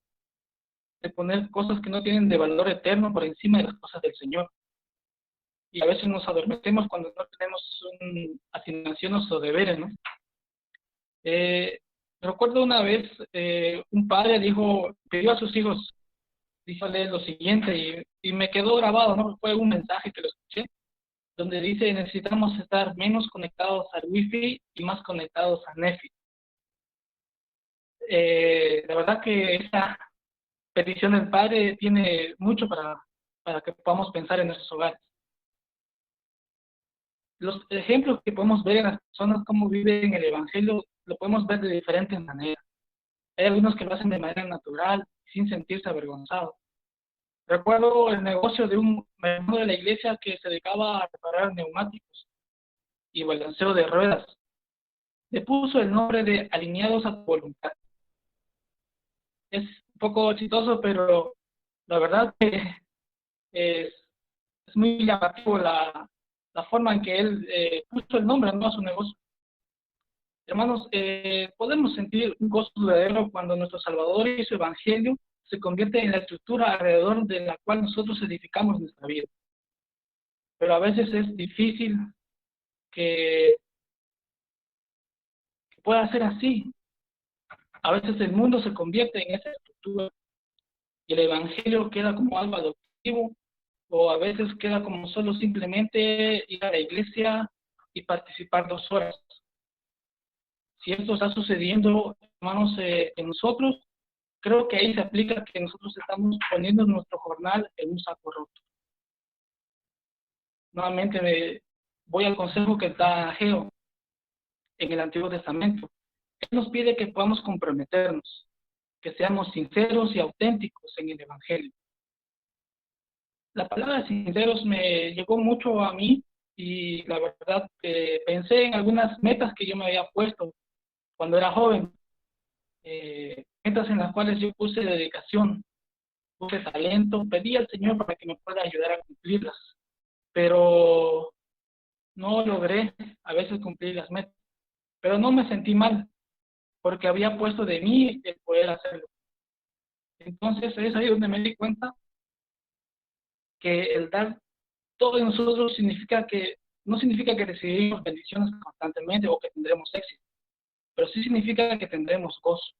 de poner cosas que no tienen de valor eterno por encima de las cosas del Señor. Y a veces nos adormecemos cuando no tenemos asignaciones o deberes, ¿no? Recuerdo una vez un padre pidió a sus hijos, díjole lo siguiente, y me quedó grabado, ¿no? Fue un mensaje que lo escuché, donde dice: necesitamos estar menos conectados al Wi-Fi y más conectados a Nefi. La verdad que esta petición del padre tiene mucho para que podamos pensar en nuestros hogares. Los ejemplos que podemos ver en las personas, cómo viven el Evangelio, lo podemos ver de diferentes maneras. Hay algunos que lo hacen de manera natural, sin sentirse avergonzados. Recuerdo el negocio de un hermano de la iglesia que se dedicaba a reparar neumáticos y balanceo de ruedas. Le puso el nombre de Alineados a tu Voluntad. Es un poco chistoso, pero la verdad que es muy llamativo la forma en que él puso el nombre, ¿no?, a su negocio. Hermanos, podemos sentir un gozo verdadero cuando nuestro Salvador y su Evangelio se convierte en la estructura alrededor de la cual nosotros edificamos nuestra vida. Pero a veces es difícil que pueda ser así. A veces el mundo se convierte en esa estructura y el Evangelio queda como algo adoptivo, o a veces queda como solo simplemente ir a la iglesia y participar 2 horas. Si esto está sucediendo, hermanos, en nosotros, creo que ahí se aplica que nosotros estamos poniendo nuestro jornal en un saco roto. Nuevamente voy al consejo que da Ageo en el Antiguo Testamento. Él nos pide que podamos comprometernos, que seamos sinceros y auténticos en el Evangelio. La palabra sinceros me llegó mucho a mí, y la verdad pensé en algunas metas que yo me había puesto cuando era joven, metas en las cuales yo puse dedicación, puse talento, pedí al Señor para que me pueda ayudar a cumplirlas, pero no logré a veces cumplir las metas, pero no me sentí mal, porque había puesto de mí el poder hacerlo. Entonces es ahí donde me di cuenta que el dar todo de nosotros no significa que recibimos bendiciones constantemente o que tendremos éxito, pero sí significa que tendremos gozo.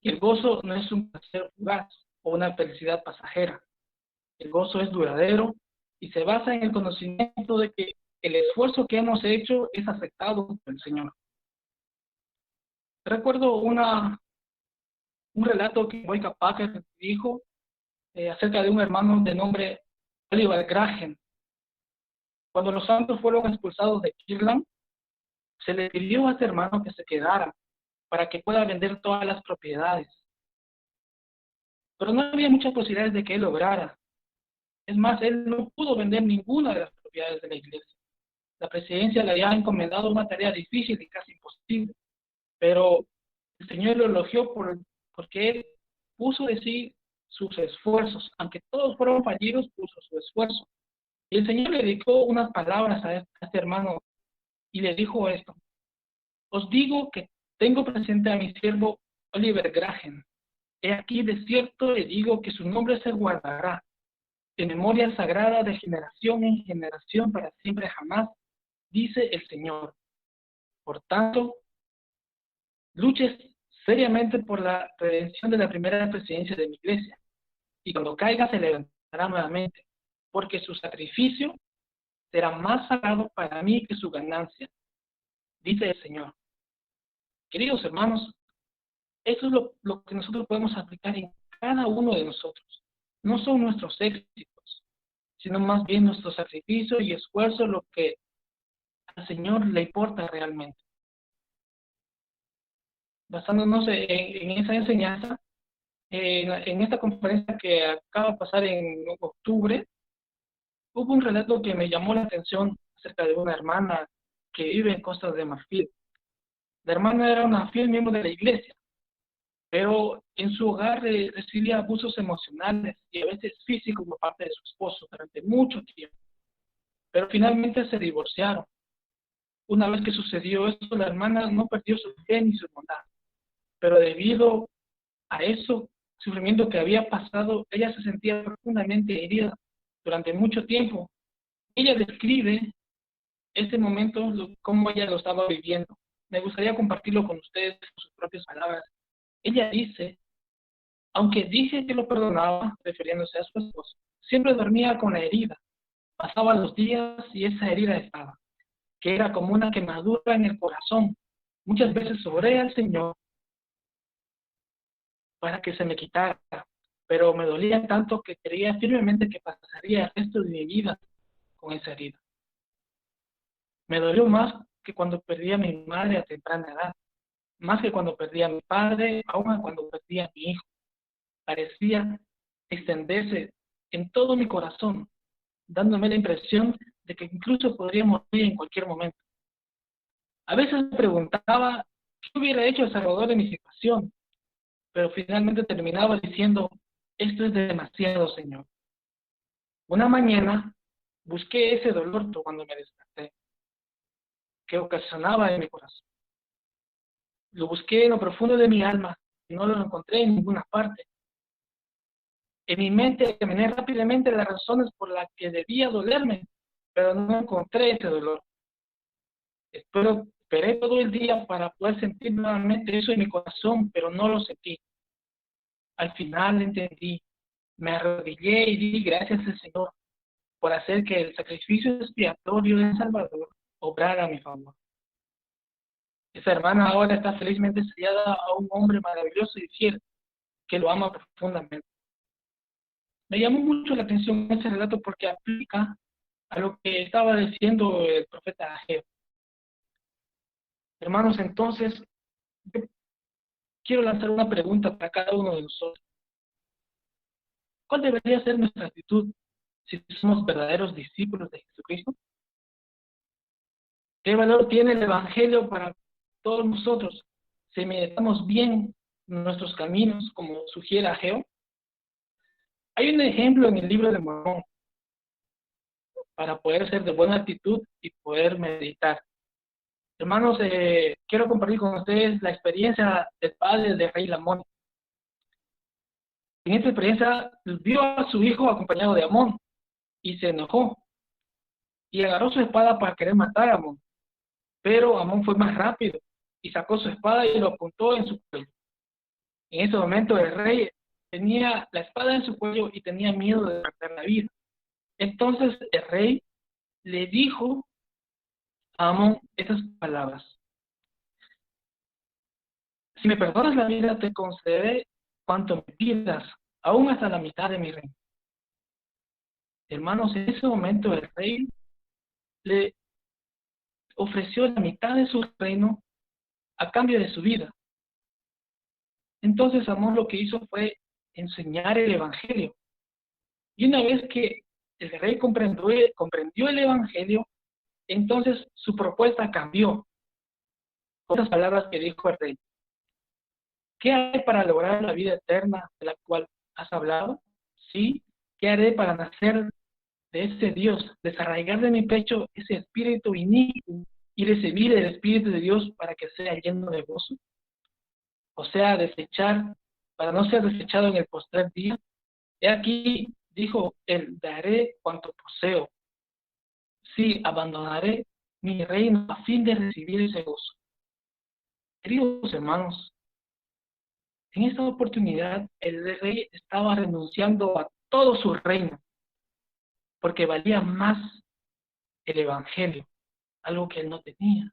Y el gozo no es un placer fugaz o una felicidad pasajera. El gozo es duradero y se basa en el conocimiento de que el esfuerzo que hemos hecho es aceptado por el Señor. Recuerdo un relato que Boyka Packer dijo acerca de un hermano de nombre Oliver Graham. Cuando los santos fueron expulsados de Kirtland, se le pidió a este hermano que se quedara para que pueda vender todas las propiedades. Pero no había muchas posibilidades de que él lograra. Es más, él no pudo vender ninguna de las propiedades de la iglesia. La presidencia le había encomendado una tarea difícil y casi imposible, pero el Señor lo elogió porque él puso de sí sus esfuerzos. Aunque todos fueron fallidos, puso su esfuerzo. Y el Señor le dedicó unas palabras a este hermano y le dijo esto: os digo que tengo presente a mi siervo Oliver Graham. He aquí, de cierto le digo que su nombre se guardará en memoria sagrada de generación en generación para siempre jamás, dice el Señor. Por tanto, luches seriamente por la redención de la primera presidencia de mi iglesia, y cuando caiga se levantará nuevamente, porque su sacrificio será más sagrado para mí que su ganancia, dice el Señor. Queridos hermanos, eso es lo que nosotros podemos aplicar en cada uno de nosotros. No son nuestros éxitos, sino más bien nuestro sacrificio y esfuerzo lo que al Señor le importa realmente. Basándonos en esa enseñanza, en esta conferencia que acaba de pasar en octubre, hubo un relato que me llamó la atención acerca de una hermana que vive en Costa de Marfil. La hermana era una fiel miembro de la iglesia, pero en su hogar recibía abusos emocionales y a veces físicos por parte de su esposo durante mucho tiempo. Pero finalmente se divorciaron. Una vez que sucedió esto, la hermana no perdió su fe ni su bondad, pero debido a eso sufrimiento que había pasado, ella se sentía profundamente herida durante mucho tiempo. Ella describe ese momento, cómo ella lo estaba viviendo. Me gustaría compartirlo con ustedes con sus propias palabras. Ella dice: aunque dije que lo perdonaba, refiriéndose a su esposo, siempre dormía con la herida. Pasaban los días y esa herida estaba, que era como una quemadura en el corazón. Muchas veces oré al Señor para que se me quitara, pero me dolía tanto que creía firmemente que pasaría el resto de mi vida con esa herida. Me dolió más que cuando perdí a mi madre a temprana edad, más que cuando perdí a mi padre, aún cuando perdí a mi hijo. Parecía extenderse en todo mi corazón, dándome la impresión de que incluso podría morir en cualquier momento. A veces me preguntaba qué hubiera hecho el Salvador en mi situación, pero finalmente terminaba diciendo: esto es demasiado, Señor. Una mañana busqué ese dolor cuando me desperté, que ocasionaba en mi corazón. Lo busqué en lo profundo de mi alma y no lo encontré en ninguna parte. En mi mente examiné rápidamente las razones por las que debía dolerme, pero no encontré ese dolor. Esperé todo el día para poder sentir nuevamente eso en mi corazón, pero no lo sentí. Al final entendí, me arrodillé y di gracias al Señor por hacer que el sacrificio expiatorio del Salvador obrara a mi favor. Esa hermana ahora está felizmente sellada a un hombre maravilloso y fiel que lo ama profundamente. Me llamó mucho la atención ese relato porque aplica a lo que estaba diciendo el profeta Ageo. Hermanos, entonces, yo quiero lanzar una pregunta para cada uno de nosotros. ¿Cuál debería ser nuestra actitud si somos verdaderos discípulos de Jesucristo? ¿Qué valor tiene el Evangelio para todos nosotros si meditamos bien nuestros caminos, como sugiere Ageo? Hay un ejemplo en el libro de Mormón para poder ser de buena actitud y poder meditar. Hermanos, quiero compartir con ustedes la experiencia del padre de Rey Lamón. En esta experiencia vio a su hijo acompañado de Amón y se enojó y agarró su espada para querer matar a Amón. Pero Amón fue más rápido y sacó su espada y lo apuntó en su cuello. En ese momento el rey tenía la espada en su cuello y tenía miedo de perder la vida. Entonces el rey le dijo a Amón estas palabras: si me perdonas la vida, te concederé cuanto me pidas, aún hasta la mitad de mi reino. Hermanos, en ese momento el rey le ofreció la mitad de su reino a cambio de su vida. Entonces Amós lo que hizo fue enseñar el Evangelio. Y una vez que el rey comprendió el Evangelio, entonces su propuesta cambió. Con las palabras que dijo el rey: ¿qué haré para lograr la vida eterna de la cual has hablado? Sí, ¿qué haré para nacer de ese Dios, desarraigar de mi pecho ese espíritu inicuo y recibir el Espíritu de Dios para que sea lleno de gozo? O sea, desechar, para no ser desechado en el postrer día. He aquí, dijo él, daré cuanto poseo. Sí, abandonaré mi reino a fin de recibir ese gozo. Queridos hermanos, en esta oportunidad el rey estaba renunciando a todo su reino, porque valía más el Evangelio, algo que él no tenía.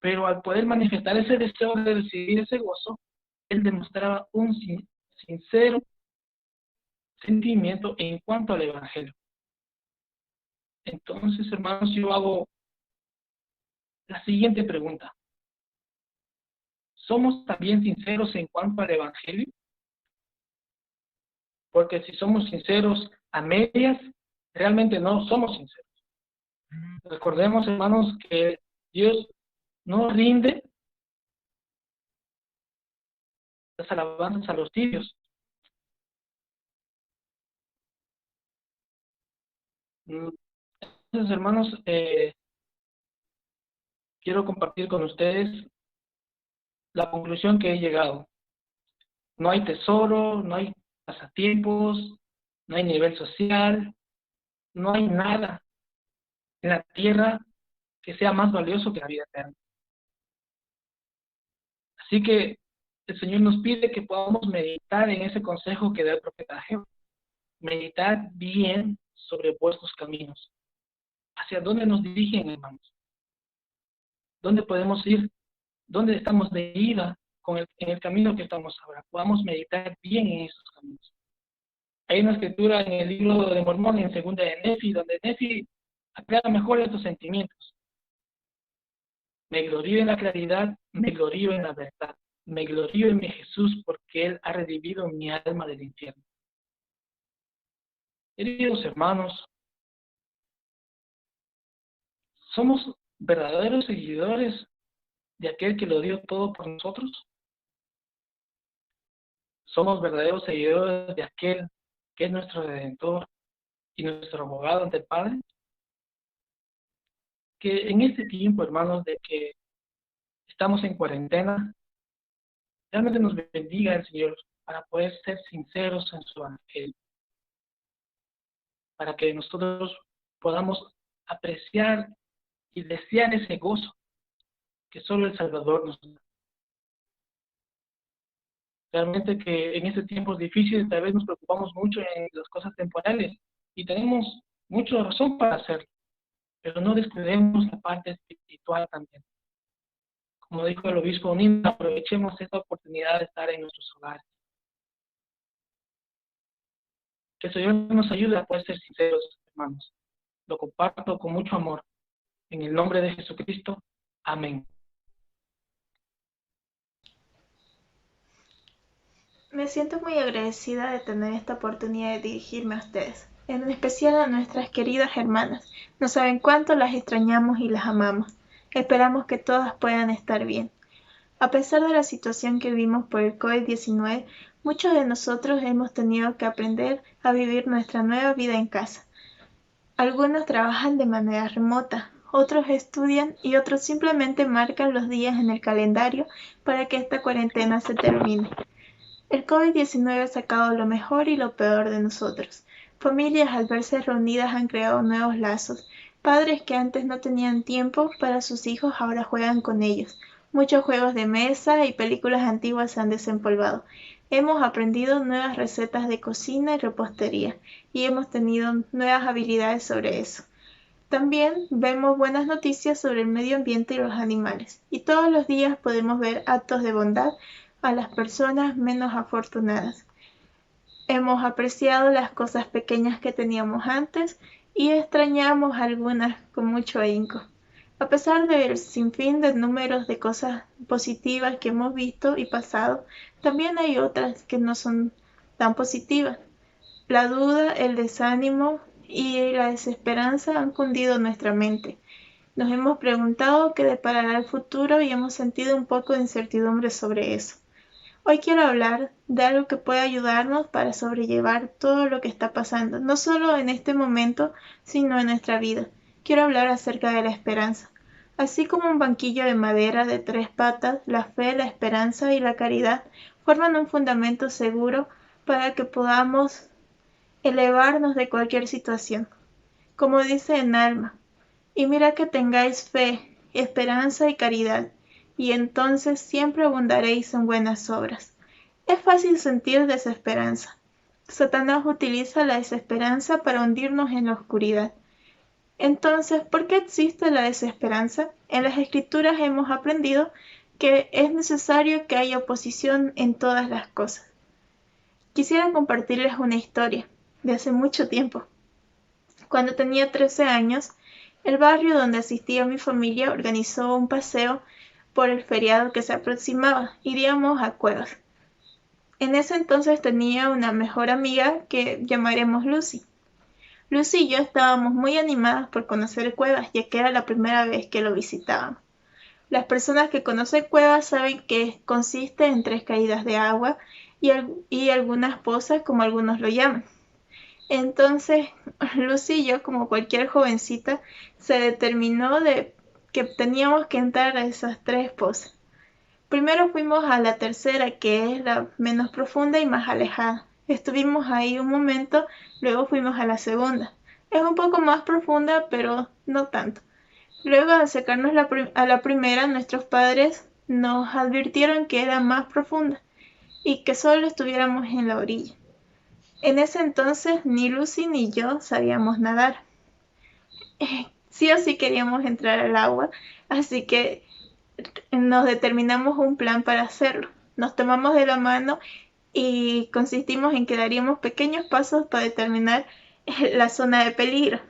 Pero al poder manifestar ese deseo de recibir ese gozo, él demostraba un sincero sentimiento en cuanto al Evangelio. Entonces, hermanos, yo hago la siguiente pregunta. ¿Somos también sinceros en cuanto al Evangelio? Porque si somos sinceros a medias, realmente no somos sinceros. Recordemos, hermanos, que Dios no rinde las alabanzas a los tibios. Entonces, hermanos, quiero compartir con ustedes la conclusión que he llegado. No hay tesoro, no hay pasatiempos, no hay nivel social, no hay nada en la tierra que sea más valioso que la vida eterna. Así que el Señor nos pide que podamos meditar en ese consejo que da el profeta Ageo. Meditar bien sobre vuestros caminos. ¿Hacia dónde nos dirigen, hermanos? ¿Dónde podemos ir? ¿Dónde estamos de ida en el camino que estamos ahora? Podamos meditar bien en esos caminos. Hay una escritura en el libro de Mormón, en segunda de Nefi, donde Nefi aclara mejor estos sentimientos. Me glorío en la claridad, me glorío en la verdad. Me glorío en mi Jesús porque Él ha redimido mi alma del infierno. Queridos hermanos, ¿somos verdaderos seguidores de aquel que lo dio todo por nosotros? ¿Somos verdaderos seguidores de aquel que es nuestro Redentor y nuestro abogado ante el Padre? Que en este tiempo, hermanos, de que estamos en cuarentena, realmente nos bendiga el Señor para poder ser sinceros en su evangelio, para que nosotros podamos apreciar y desear ese gozo que solo el Salvador nos da. Realmente que en este tiempo difícil tal vez nos preocupamos mucho en las cosas temporales y tenemos mucha razón para hacerlo, pero no descuidemos la parte espiritual también. Como dijo el obispo Unida, aprovechemos esta oportunidad de estar en nuestros hogares. Que el Señor nos ayude a poder ser sinceros, hermanos. Lo comparto con mucho amor. En el nombre de Jesucristo. Amén. Me siento muy agradecida de tener esta oportunidad de dirigirme a ustedes, en especial a nuestras queridas hermanas. No saben cuánto las extrañamos y las amamos. Esperamos que todas puedan estar bien. A pesar de la situación que vivimos por el COVID-19, muchos de nosotros hemos tenido que aprender a vivir nuestra nueva vida en casa. Algunos trabajan de manera remota, otros estudian y otros simplemente marcan los días en el calendario para que esta cuarentena se termine. El COVID-19 ha sacado lo mejor y lo peor de nosotros. Familias al verse reunidas han creado nuevos lazos. Padres que antes no tenían tiempo para sus hijos ahora juegan con ellos. Muchos juegos de mesa y películas antiguas se han desempolvado. Hemos aprendido nuevas recetas de cocina y repostería y hemos tenido nuevas habilidades sobre eso. También vemos buenas noticias sobre el medio ambiente y los animales. Y todos los días podemos ver actos de bondad a las personas menos afortunadas. Hemos apreciado las cosas pequeñas que teníamos antes y extrañamos algunas con mucho ahínco. A pesar del sinfín de números de cosas positivas que hemos visto y pasado, también hay otras que no son tan positivas. La duda, el desánimo y la desesperanza han cundido nuestra mente. Nos hemos preguntado qué deparará el futuro y hemos sentido un poco de incertidumbre sobre eso. Hoy quiero hablar de algo que puede ayudarnos para sobrellevar todo lo que está pasando, no solo en este momento, sino en nuestra vida. Quiero hablar acerca de la esperanza. Así como un banquillo de madera de 3 patas, la fe, la esperanza y la caridad forman un fundamento seguro para que podamos elevarnos de cualquier situación. Como dice en Alma, y mira que tengáis fe, esperanza y caridad, y entonces siempre abundaréis en buenas obras. Es fácil sentir desesperanza. Satanás utiliza la desesperanza para hundirnos en la oscuridad. Entonces, ¿por qué existe la desesperanza? En las Escrituras hemos aprendido que es necesario que haya oposición en todas las cosas. Quisiera compartirles una historia de hace mucho tiempo. Cuando tenía 13 años, el barrio donde asistía mi familia organizó un paseo por el feriado que se aproximaba. Iríamos a Cuevas. En ese entonces tenía una mejor amiga que llamaremos Lucy. Lucy y yo estábamos muy animadas por conocer Cuevas, ya que era la primera vez que lo visitábamos. Las personas que conocen Cuevas saben que consiste en 3 caídas de agua y algunas pozas, como algunos lo llaman. Entonces, Lucy y yo, como cualquier jovencita, se determinó de que teníamos que entrar a esas 3 pozas. Primero fuimos a la tercera, que es la menos profunda y más alejada. Estuvimos ahí un momento, luego fuimos a la segunda. Es un poco más profunda, pero no tanto. Luego, al acercarnos a la primera, nuestros padres nos advirtieron que era más profunda y que solo estuviéramos en la orilla. En ese entonces, ni Lucy ni yo sabíamos nadar. Sí o sí queríamos entrar al agua, así que nos determinamos un plan para hacerlo. Nos tomamos de la mano y consistimos en que daríamos pequeños pasos para determinar la zona de peligro.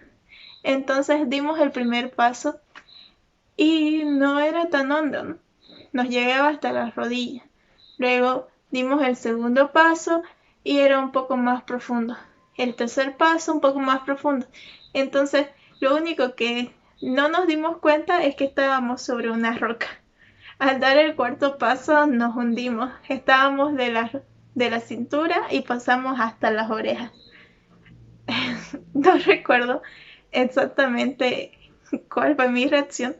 Entonces dimos el primer paso y no era tan hondo, ¿no? Nos llegaba hasta las rodillas. Luego dimos el segundo paso y era un poco más profundo. El tercer paso un poco más profundo. Entonces, lo único que no nos dimos cuenta es que estábamos sobre una roca. Al dar el cuarto paso nos hundimos. Estábamos de la cintura y pasamos hasta las orejas. No recuerdo exactamente cuál fue mi reacción.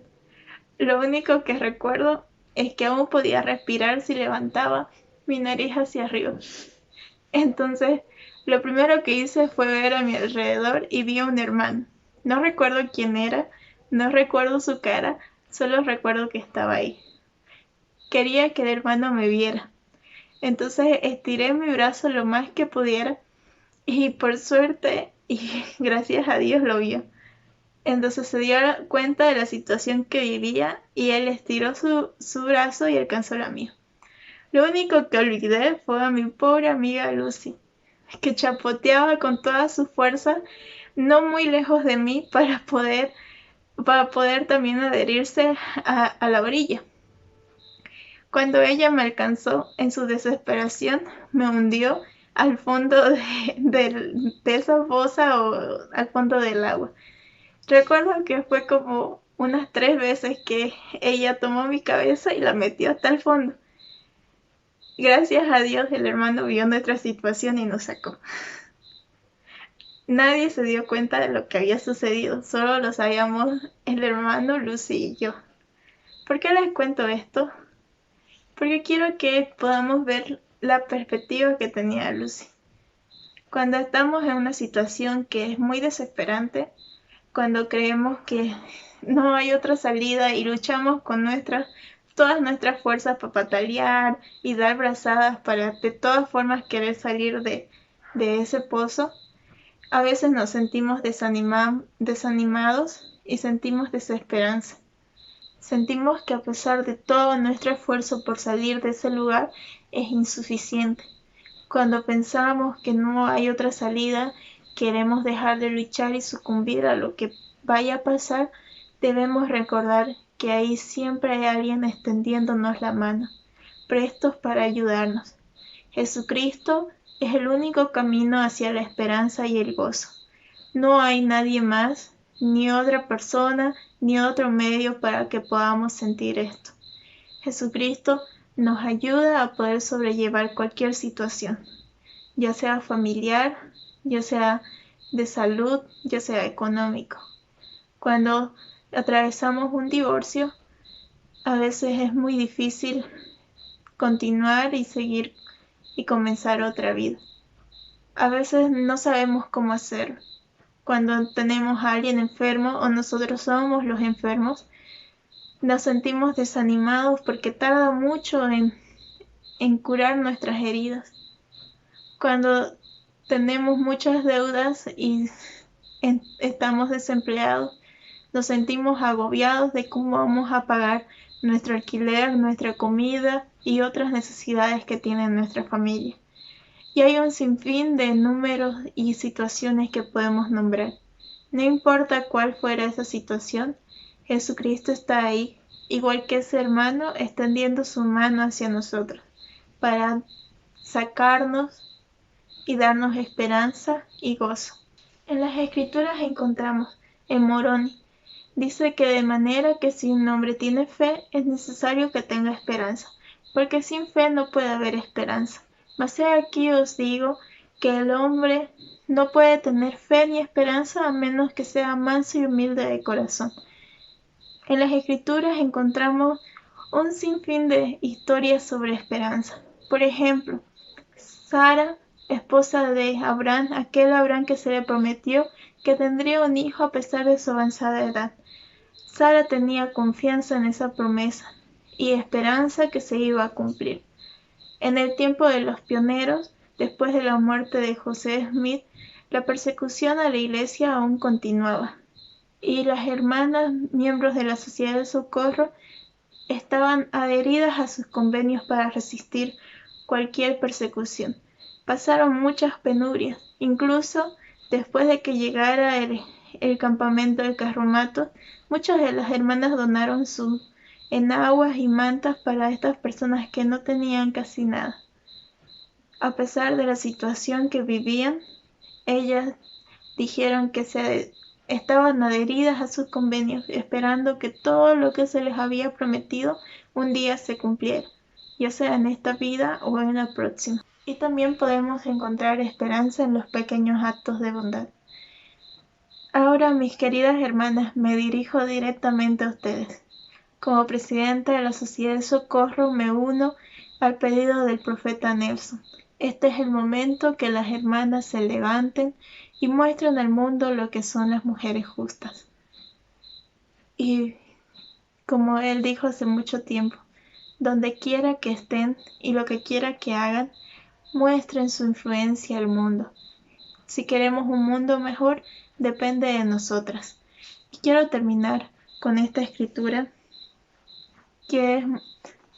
Lo único que recuerdo es que aún podía respirar si levantaba mi nariz hacia arriba. Entonces, lo primero que hice fue ver a mi alrededor y vi a un hermano. No recuerdo quién era, no recuerdo su cara, solo recuerdo que estaba ahí. Quería que el hermano me viera. Entonces estiré mi brazo lo más que pudiera y por suerte y gracias a Dios lo vio. Entonces se dio cuenta de la situación que vivía y él estiró su brazo y alcanzó la mía. Lo único que olvidé fue a mi pobre amiga Lucy, que chapoteaba con toda su fuerza, no muy lejos de mí, para poder también adherirse a la orilla. Cuando ella me alcanzó, en su desesperación, me hundió al fondo de esa fosa o al fondo del agua. Recuerdo que fue como unas 3 veces que ella tomó mi cabeza y la metió hasta el fondo. Gracias a Dios el hermano vio nuestra situación y nos sacó. Nadie se dio cuenta de lo que había sucedido, solo lo sabíamos el hermano, Lucy y yo. ¿Por qué les cuento esto? Porque quiero que podamos ver la perspectiva que tenía Lucy. Cuando estamos en una situación que es muy desesperante, cuando creemos que no hay otra salida y luchamos con todas nuestras fuerzas para patalear y dar brazadas para de todas formas querer salir de ese pozo, a veces nos sentimos desanimados y sentimos desesperanza. Sentimos que a pesar de todo nuestro esfuerzo por salir de ese lugar es insuficiente. Cuando pensamos que no hay otra salida, queremos dejar de luchar y sucumbir a lo que vaya a pasar Debemos recordar que ahí siempre hay alguien extendiéndonos la mano, prestos para ayudarnos. Jesucristo es el único camino hacia la esperanza y el gozo. No hay nadie más, ni otra persona, ni otro medio para que podamos sentir esto. Jesucristo nos ayuda a poder sobrellevar cualquier situación, ya sea familiar, ya sea de salud, ya sea económico. Cuando atravesamos un divorcio, a veces es muy difícil continuar y seguir y comenzar otra vida. A veces no sabemos cómo hacerlo. Cuando tenemos a alguien enfermo o nosotros somos los enfermos, nos sentimos desanimados porque tarda mucho en curar nuestras heridas. Cuando tenemos muchas deudas y estamos desempleados, nos sentimos agobiados de cómo vamos a pagar nuestro alquiler, nuestra comida y otras necesidades que tiene nuestra familia. Y hay un sinfín de números y situaciones que podemos nombrar. No importa cuál fuera esa situación, Jesucristo está ahí, igual que ese hermano, extendiendo su mano hacia nosotros, para sacarnos y darnos esperanza y gozo. En las Escrituras encontramos en Moroni, dice que de manera que si un hombre tiene fe, es necesario que tenga esperanza, porque sin fe no puede haber esperanza. Mas he aquí os digo que el hombre no puede tener fe ni esperanza a menos que sea manso y humilde de corazón. En las Escrituras encontramos un sinfín de historias sobre esperanza. Por ejemplo, Sara, esposa de Abraham, aquel Abraham que se le prometió que tendría un hijo a pesar de su avanzada edad. Sara tenía confianza en esa promesa y esperanza que se iba a cumplir. En el tiempo de los pioneros, después de la muerte de José Smith, la persecución a la iglesia aún continuaba, y las hermanas, miembros de la Sociedad de Socorro, estaban adheridas a sus convenios para resistir cualquier persecución. Pasaron muchas penurias, incluso después de que llegara el campamento del Carromato, muchas de las hermanas donaron sus enaguas y mantas para estas personas que no tenían casi nada. A pesar de la situación que vivían, ellas dijeron que estaban adheridas a sus convenios, esperando que todo lo que se les había prometido un día se cumpliera, ya sea en esta vida o en la próxima. Y también podemos encontrar esperanza en los pequeños actos de bondad. Ahora, mis queridas hermanas, me dirijo directamente a ustedes. Como presidenta de la Sociedad de Socorro, me uno al pedido del profeta Nelson. Este es el momento que las hermanas se levanten y muestren al mundo lo que son las mujeres justas. Y como él dijo hace mucho tiempo, donde quiera que estén y lo que quiera que hagan, muestren su influencia al mundo. Si queremos un mundo mejor, depende de nosotras. Y quiero terminar con esta escritura que es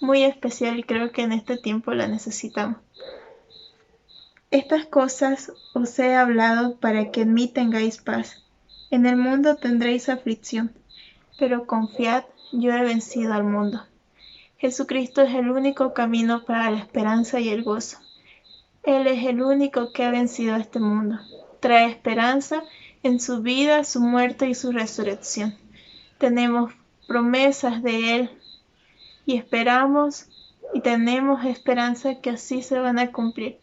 muy especial y creo que en este tiempo la necesitamos. Estas cosas os he hablado para que en mí tengáis paz. En el mundo tendréis aflicción, pero confiad, yo he vencido al mundo. Jesucristo es el único camino para la esperanza y el gozo. Él es el único que ha vencido a este mundo. Trae esperanza en su vida, su muerte y su resurrección. Tenemos promesas de Él y esperamos y tenemos esperanza que así se van a cumplir.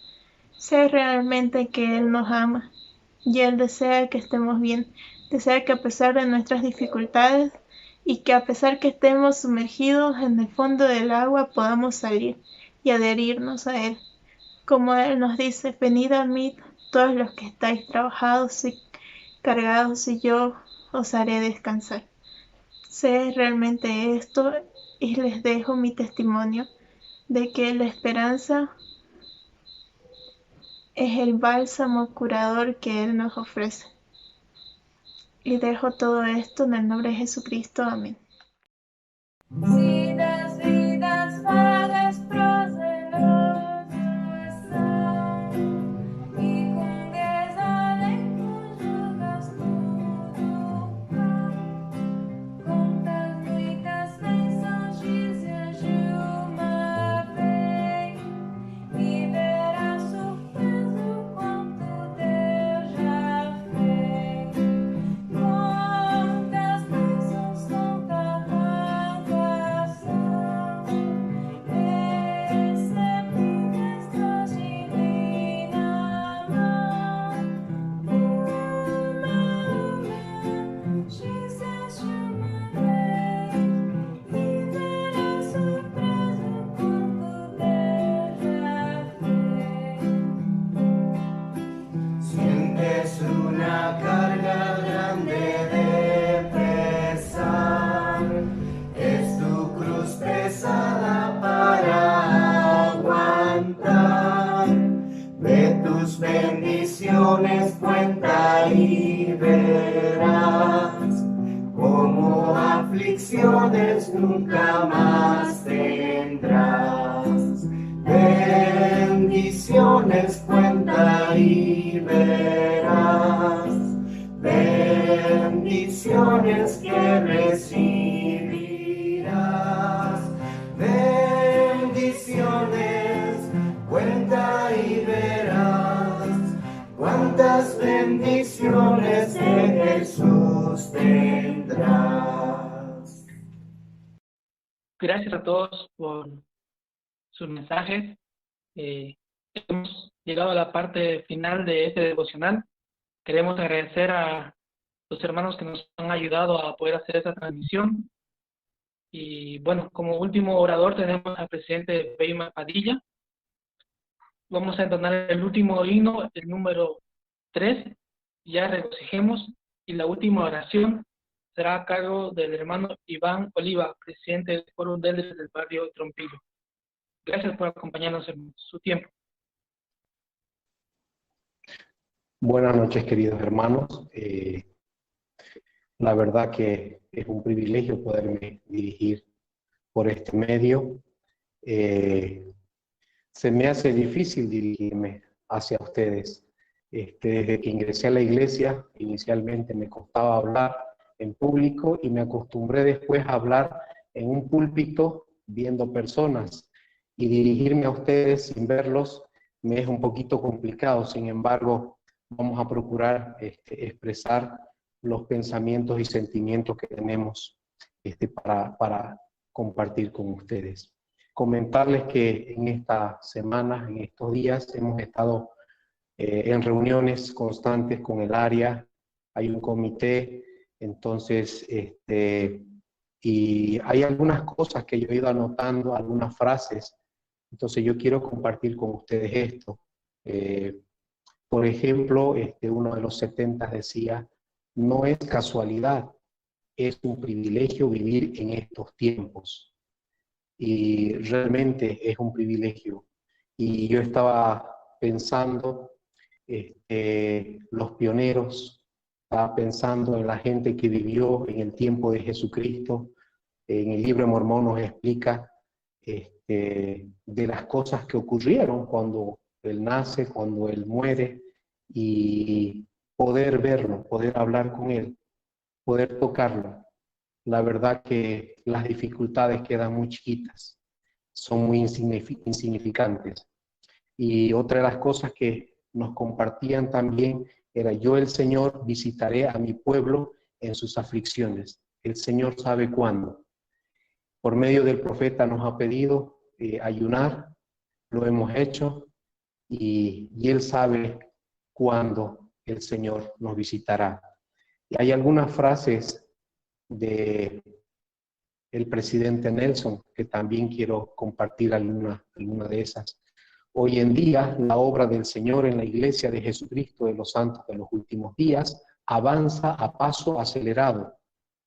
Sé realmente que Él nos ama y Él desea que estemos bien. Desea que a pesar de nuestras dificultades y que a pesar que estemos sumergidos en el fondo del agua podamos salir y adherirnos a Él. Como Él nos dice, venid a mí todos los que estáis trabajados y cargados y yo os haré descansar. Sé realmente esto y les dejo mi testimonio de que la esperanza es el bálsamo curador que Él nos ofrece. Y dejo todo esto en el nombre de Jesucristo. Amén. Si das vidas vagas proceloso está, y con desalento julgas tu lugar, bendiciones nunca más tendrás. Bendiciones cuenta y verás, bendiciones que recibirás. Bendiciones cuenta y verás, cuántas bendiciones de Jesús tendrás. Gracias a todos por sus mensajes. Hemos llegado a la parte final de este devocional. Queremos agradecer a los hermanos que nos han ayudado a poder hacer esta transmisión. Y bueno, como último orador tenemos al presidente Weimar Padilla. Vamos a entonar el último himno, el número 3, ya regocijemos, y la última oración será a cargo del hermano Iván Oliva, presidente del Foro de Elders del barrio Trompillo. Gracias por acompañarnos en su tiempo. Buenas noches, queridos hermanos. La verdad que es un privilegio poderme dirigir por este medio. Se me hace difícil dirigirme hacia ustedes. Desde que ingresé a la iglesia, inicialmente me costaba hablar en público y me acostumbré después a hablar en un púlpito viendo personas, y dirigirme a ustedes sin verlos me es un poquito complicado. Sin embargo, vamos a procurar expresar los pensamientos y sentimientos que tenemos para compartir con ustedes. Comentarles que en esta semana, en estos días, hemos estado en reuniones constantes con el área. Hay un comité, entonces, y hay algunas cosas que yo he ido anotando, algunas frases. Entonces yo quiero compartir con ustedes esto. Por ejemplo, uno de los 70 decía: no es casualidad, es un privilegio vivir en estos tiempos. Y realmente es un privilegio. Y yo estaba pensando, los pioneros, estaba pensando en la gente que vivió en el tiempo de Jesucristo. En el libro de Mormón nos explica de las cosas que ocurrieron cuando Él nace, cuando Él muere, y poder verlo, poder hablar con Él, poder tocarlo. La verdad que las dificultades quedan muy chiquitas, son muy insignificantes. Y otra de las cosas que nos compartían también era: yo, el Señor, visitaré a mi pueblo en sus aflicciones. El Señor sabe cuándo. Por medio del profeta nos ha pedido ayunar, lo hemos hecho, y Él sabe cuándo el Señor nos visitará. Y hay algunas frases de el presidente Nelson que también quiero compartir, alguna de esas. Hoy en día, la obra del Señor en la Iglesia de Jesucristo de los Santos de los Últimos Días avanza a paso acelerado.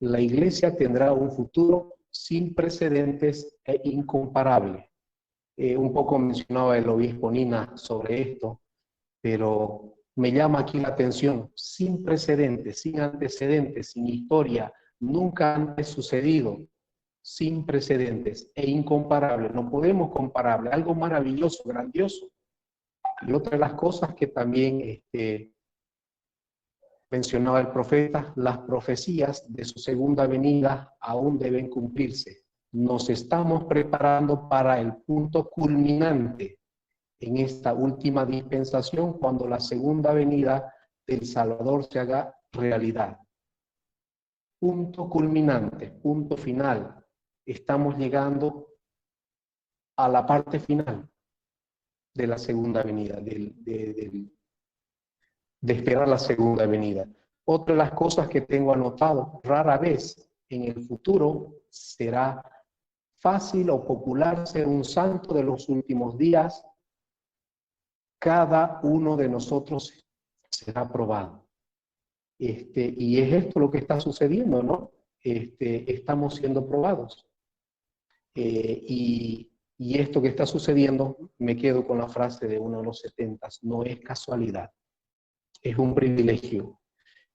La Iglesia tendrá un futuro sin precedentes e incomparable. Un poco mencionaba el obispo Nina sobre esto, pero me llama aquí la atención: sin precedentes, sin antecedentes, sin historia, nunca antes sucedido, sin precedentes e incomparable. No podemos compararle, algo maravilloso, grandioso. Y otra de las cosas que también mencionaba el profeta: las profecías de su segunda venida aún deben cumplirse. Nos estamos preparando para el punto culminante en esta última dispensación, cuando la segunda venida del Salvador se haga realidad. Punto culminante, punto final. Estamos llegando a la parte final de la segunda venida, de esperar la segunda venida. Otra de las cosas que tengo anotado: rara vez en el futuro será fácil o popular ser un santo de los últimos días. Cada uno de nosotros será probado. Y es esto lo que está sucediendo, ¿no? Estamos siendo probados. Y esto que está sucediendo, me quedo con la frase de uno de los 70, no es casualidad, es un privilegio.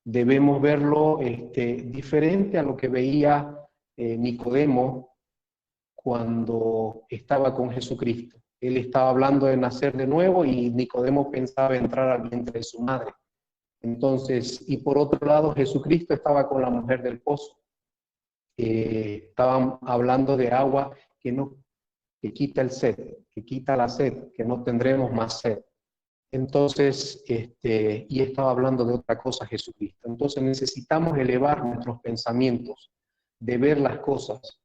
Debemos verlo diferente a lo que veía Nicodemo cuando estaba con Jesucristo. Él estaba hablando de nacer de nuevo y Nicodemo pensaba entrar al vientre de su madre. Entonces, y por otro lado, Jesucristo estaba con la mujer del pozo. Estaban hablando de agua que quita el sed, que quita la sed, que no tendremos más sed. Entonces, y estaba hablando de otra cosa Jesucristo. Entonces necesitamos elevar nuestros pensamientos, de ver las cosas.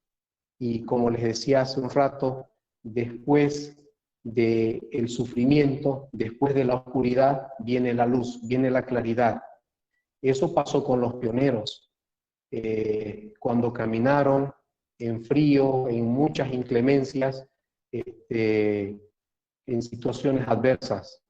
Y como les decía hace un rato, después del sufrimiento, después de la oscuridad, viene la luz, viene la claridad. Eso pasó con los pioneros. Cuando caminaron en frío, en muchas inclemencias, en situaciones adversas.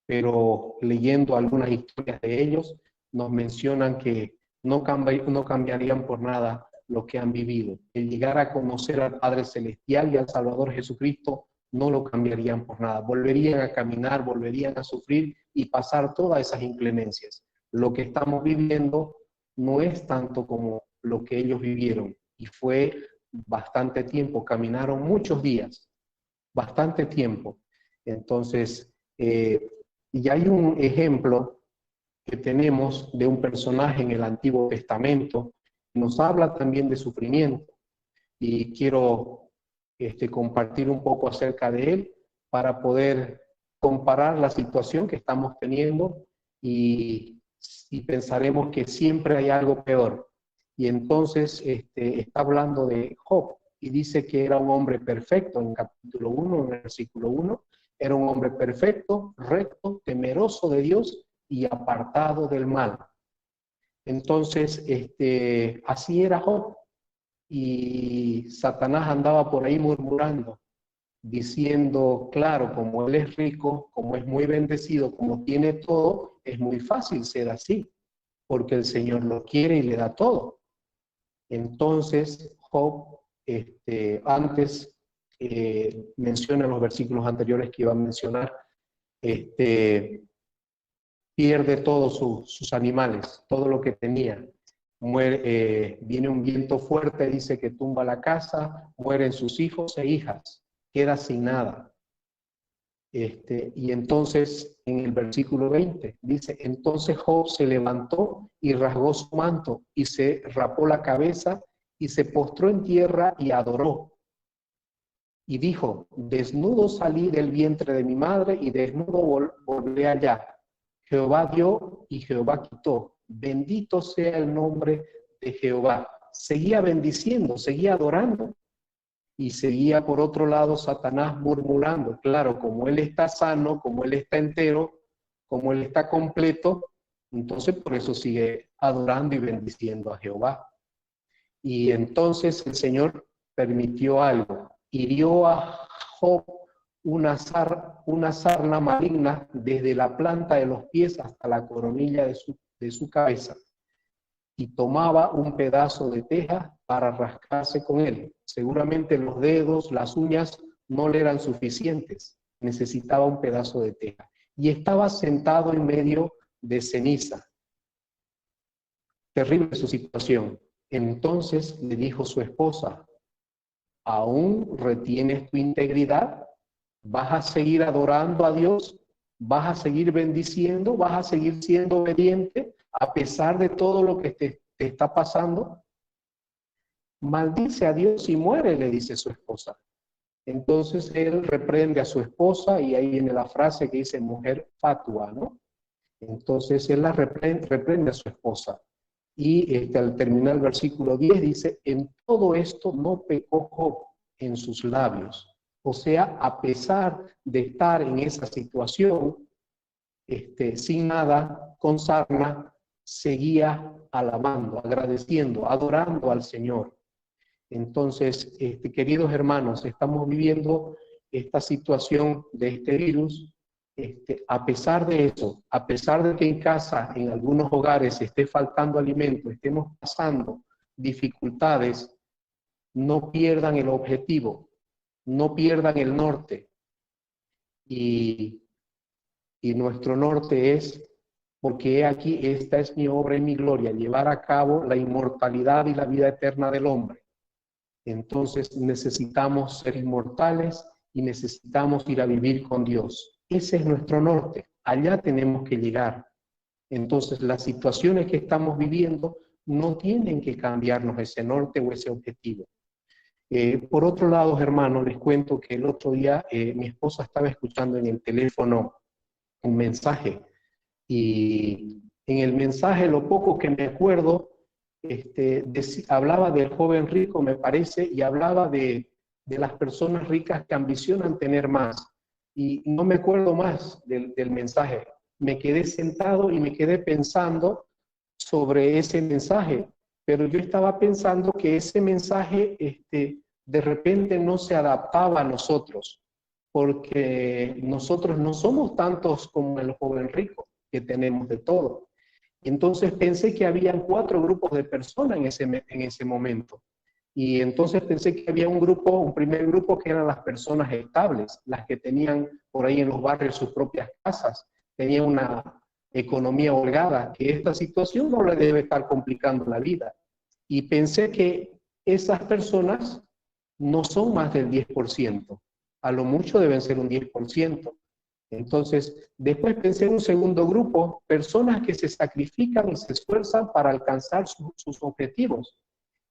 Pero leyendo algunas historias de ellos, nos mencionan que no cambiarían por nada lo que han vivido. El llegar a conocer al Padre Celestial y al Salvador Jesucristo no lo cambiarían por nada. Volverían a caminar, volverían a sufrir y pasar todas esas inclemencias. Lo que estamos viviendo no es tanto como lo que ellos vivieron. Y fue bastante tiempo, caminaron muchos días, bastante tiempo. Entonces, y hay un ejemplo que tenemos de un personaje en el Antiguo Testamento, que nos habla también de sufrimiento, y quiero compartir un poco acerca de él para poder comparar la situación que estamos teniendo y pensaremos que siempre hay algo peor. Y entonces está hablando de Job y dice que era un hombre perfecto en capítulo 1, en el versículo 1, era un hombre perfecto, recto, temeroso de Dios y apartado del mal. Entonces, así era Job. Y Satanás andaba por ahí murmurando, diciendo, claro, como él es rico, como es muy bendecido, como tiene todo, es muy fácil ser así, porque el Señor lo quiere y le da todo. Entonces, Job, antes menciona en los versículos anteriores que iba a mencionar, pierde todos sus animales, todo lo que tenía. Muere, viene un viento fuerte, dice que tumba la casa, mueren sus hijos e hijas, queda sin nada. Y entonces en el versículo 20 dice, entonces Job se levantó y rasgó su manto y se rapó la cabeza y se postró en tierra y adoró. Y dijo, desnudo salí del vientre de mi madre y desnudo volveré allá. Jehová dio y Jehová quitó. Bendito sea el nombre de Jehová. Seguía bendiciendo, seguía adorando. Y seguía por otro lado Satanás murmurando. Claro, como él está sano, como él está entero, como él está completo, entonces por eso sigue adorando y bendiciendo a Jehová. Y entonces el Señor permitió algo. Hirió a Job una sarna maligna desde la planta de los pies hasta la coronilla de su cabeza. Y tomaba un pedazo de teja para rascarse con él. Seguramente los dedos, las uñas no le eran suficientes. Necesitaba un pedazo de teja. Y estaba sentado en medio de ceniza. Terrible su situación. Entonces le dijo su esposa, ¿aún retienes tu integridad? ¿Vas a seguir adorando a Dios? ¿Vas a seguir bendiciendo? ¿Vas a seguir siendo obediente a pesar de todo lo que te está pasando? Maldice a Dios y muere, le dice su esposa. Entonces él reprende a su esposa y ahí viene la frase que dice mujer fatua, ¿no? Entonces él la reprende a su esposa. Y al terminar el versículo 10 dice, en todo esto no pecó Job en sus labios. O sea, a pesar de estar en esa situación, sin nada, con sarna, seguía alabando, agradeciendo, adorando al Señor. Entonces, queridos hermanos, estamos viviendo esta situación de este virus. A pesar de eso, a pesar de que en casa, en algunos hogares, esté faltando alimento, estemos pasando dificultades, no pierdan el objetivo, no pierdan el norte. Y nuestro norte es, porque he aquí, esta es mi obra y mi gloria, llevar a cabo la inmortalidad y la vida eterna del hombre. Entonces necesitamos ser inmortales y necesitamos ir a vivir con Dios. Ese es nuestro norte, allá tenemos que llegar. Entonces las situaciones que estamos viviendo no tienen que cambiarnos ese norte o ese objetivo. Por otro lado, hermanos, les cuento que el otro día mi esposa estaba escuchando en el teléfono un mensaje, y en el mensaje, lo poco que me acuerdo, hablaba del joven rico, me parece, y hablaba de las personas ricas que ambicionan tener más, y no me acuerdo más del mensaje. Me quedé sentado y me quedé pensando sobre ese mensaje, pero yo estaba pensando que ese mensaje de repente no se adaptaba a nosotros, porque nosotros no somos tantos como el joven rico, que tenemos de todo. Entonces pensé que habían 4 grupos de personas en ese momento. Y entonces pensé que había un primer grupo que eran las personas estables, las que tenían por ahí en los barrios sus propias casas, tenían una economía holgada, que esta situación no le debe estar complicando la vida. Y pensé que esas personas no son más del 10%, a lo mucho deben ser un 10%. Entonces, después pensé en un segundo grupo, personas que se sacrifican y se esfuerzan para alcanzar sus objetivos.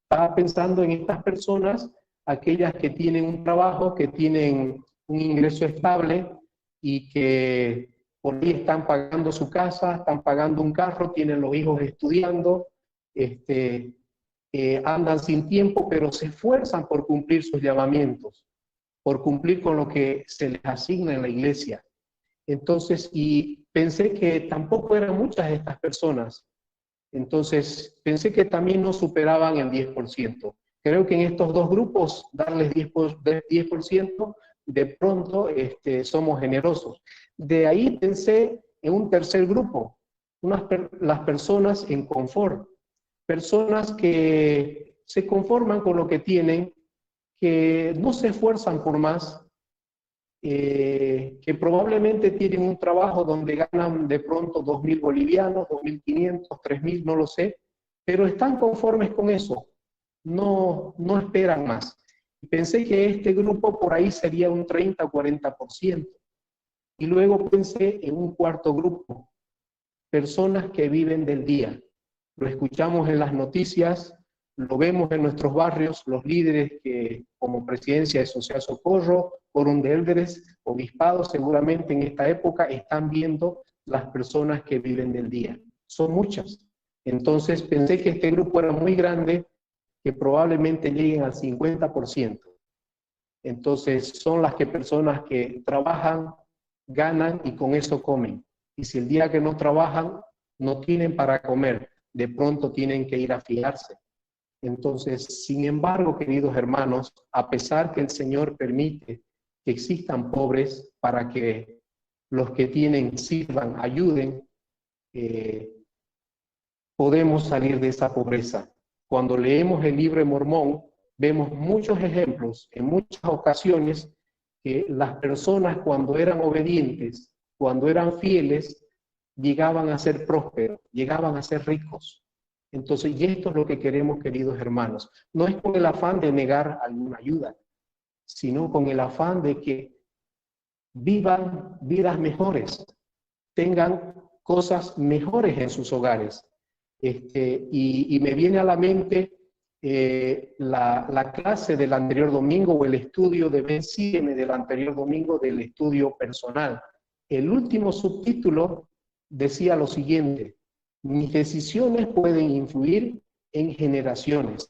Estaba pensando en estas personas, aquellas que tienen un trabajo, que tienen un ingreso estable y que por ahí están pagando su casa, están pagando un carro, tienen los hijos estudiando, andan sin tiempo, pero se esfuerzan por cumplir sus llamamientos, por cumplir con lo que se les asigna en la iglesia. Entonces, y pensé que tampoco eran muchas de estas personas. Entonces, pensé que también no superaban el 10%. Creo que en estos dos grupos, darles 10%, de pronto somos generosos. De ahí pensé en un tercer grupo, las personas en confort. Personas que se conforman con lo que tienen, que no se esfuerzan por más, que probablemente tienen un trabajo donde ganan de pronto 2.000 bolivianos, 2.500, 3.000, no lo sé, pero están conformes con eso, no esperan más. Pensé que este grupo por ahí sería un 30 o 40%. Y luego pensé en un cuarto grupo, personas que viven del día. Lo escuchamos en las noticias, lo vemos en nuestros barrios, los líderes que como presidencia de Social Socorro, Quórum de Élderes, obispados, seguramente en esta época están viendo las personas que viven del día. Son muchas. Entonces pensé que este grupo era muy grande, que probablemente lleguen al 50%. Entonces son las personas que trabajan, ganan y con eso comen. Y si el día que no trabajan, no tienen para comer, de pronto tienen que ir a fiarse. Entonces, sin embargo, queridos hermanos, a pesar que el Señor permite que existan pobres para que los que tienen sirvan, ayuden, podemos salir de esa pobreza. Cuando leemos el libro de Mormón, vemos muchos ejemplos, en muchas ocasiones, que las personas cuando eran obedientes, cuando eran fieles, llegaban a ser prósperos, llegaban a ser ricos. Entonces, y esto es lo que queremos, queridos hermanos. No es con el afán de negar alguna ayuda, sino con el afán de que vivan vidas mejores, tengan cosas mejores en sus hogares. Y me viene a la mente la clase del anterior domingo o el estudio de Ben Sígueme del anterior domingo del estudio personal. El último subtítulo decía lo siguiente: mis decisiones pueden influir en generaciones.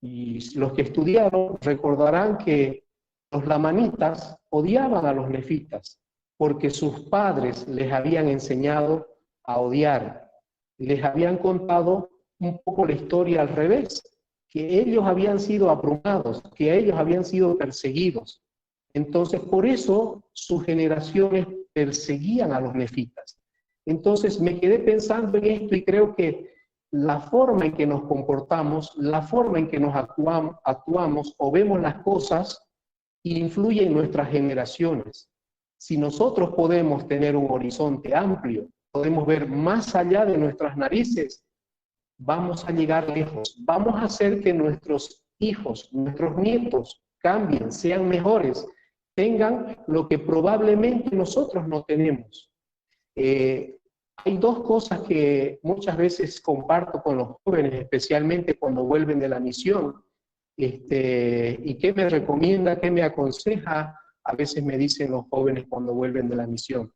Y los que estudiaron recordarán que los lamanitas odiaban a los nefitas porque sus padres les habían enseñado a odiar. Les habían contado un poco la historia al revés, que ellos habían sido abrumados, que ellos habían sido perseguidos. Entonces, por eso sus generaciones perseguían a los nefitas. Entonces me quedé pensando en esto y creo que la forma en que nos comportamos, la forma en que nos actuamos o vemos las cosas, influye en nuestras generaciones. Si nosotros podemos tener un horizonte amplio, podemos ver más allá de nuestras narices, vamos a llegar lejos. Vamos a hacer que nuestros hijos, nuestros nietos cambien, sean mejores, tengan lo que probablemente nosotros no tenemos. Hay dos cosas que muchas veces comparto con los jóvenes, especialmente cuando vuelven de la misión. ¿Y qué me recomienda, qué me aconseja? A veces me dicen los jóvenes cuando vuelven de la misión.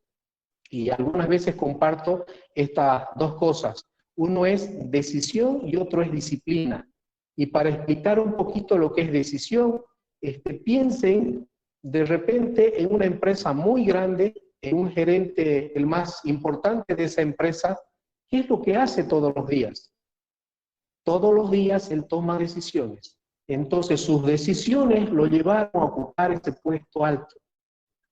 Y algunas veces comparto estas dos cosas. Uno es decisión y otro es disciplina. Y para explicar un poquito lo que es decisión, piensen de repente en una empresa muy grande, en un gerente, el más importante de esa empresa. ¿Qué es lo que hace todos los días? Todos los días él toma decisiones. Entonces sus decisiones lo llevaron a ocupar ese puesto alto,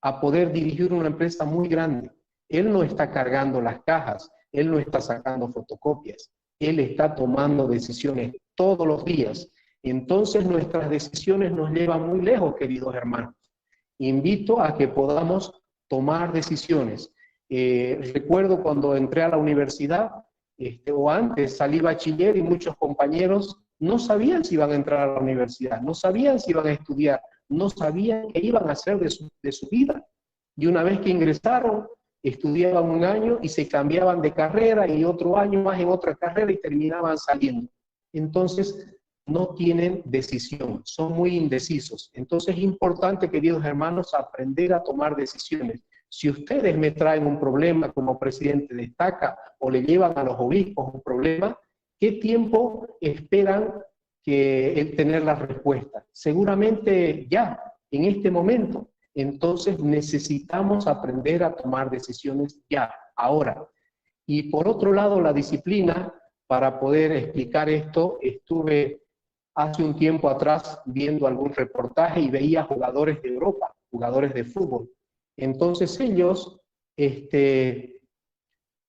a poder dirigir una empresa muy grande. Él no está cargando las cajas, él no está sacando fotocopias, él está tomando decisiones todos los días. Entonces nuestras decisiones nos llevan muy lejos, queridos hermanos. Invito a que podamos tomar decisiones. Recuerdo cuando entré a la universidad, o antes salí bachiller y muchos compañeros no sabían si iban a entrar a la universidad, no sabían si iban a estudiar, no sabían qué iban a hacer de su vida. Y una vez que ingresaron, estudiaban un año y se cambiaban de carrera y otro año más en otra carrera y terminaban saliendo. Entonces, no tienen decisión, son muy indecisos. Entonces es importante, queridos hermanos, aprender a tomar decisiones. Si ustedes me traen un problema como presidente de estaca o le llevan a los obispos un problema, ¿qué tiempo esperan el tener la respuesta? Seguramente ya, en este momento. Entonces necesitamos aprender a tomar decisiones ya, ahora. Y por otro lado, la disciplina, para poder explicar esto, estuve hace un tiempo atrás viendo algún reportaje y veía jugadores de Europa, jugadores de fútbol. Entonces ellos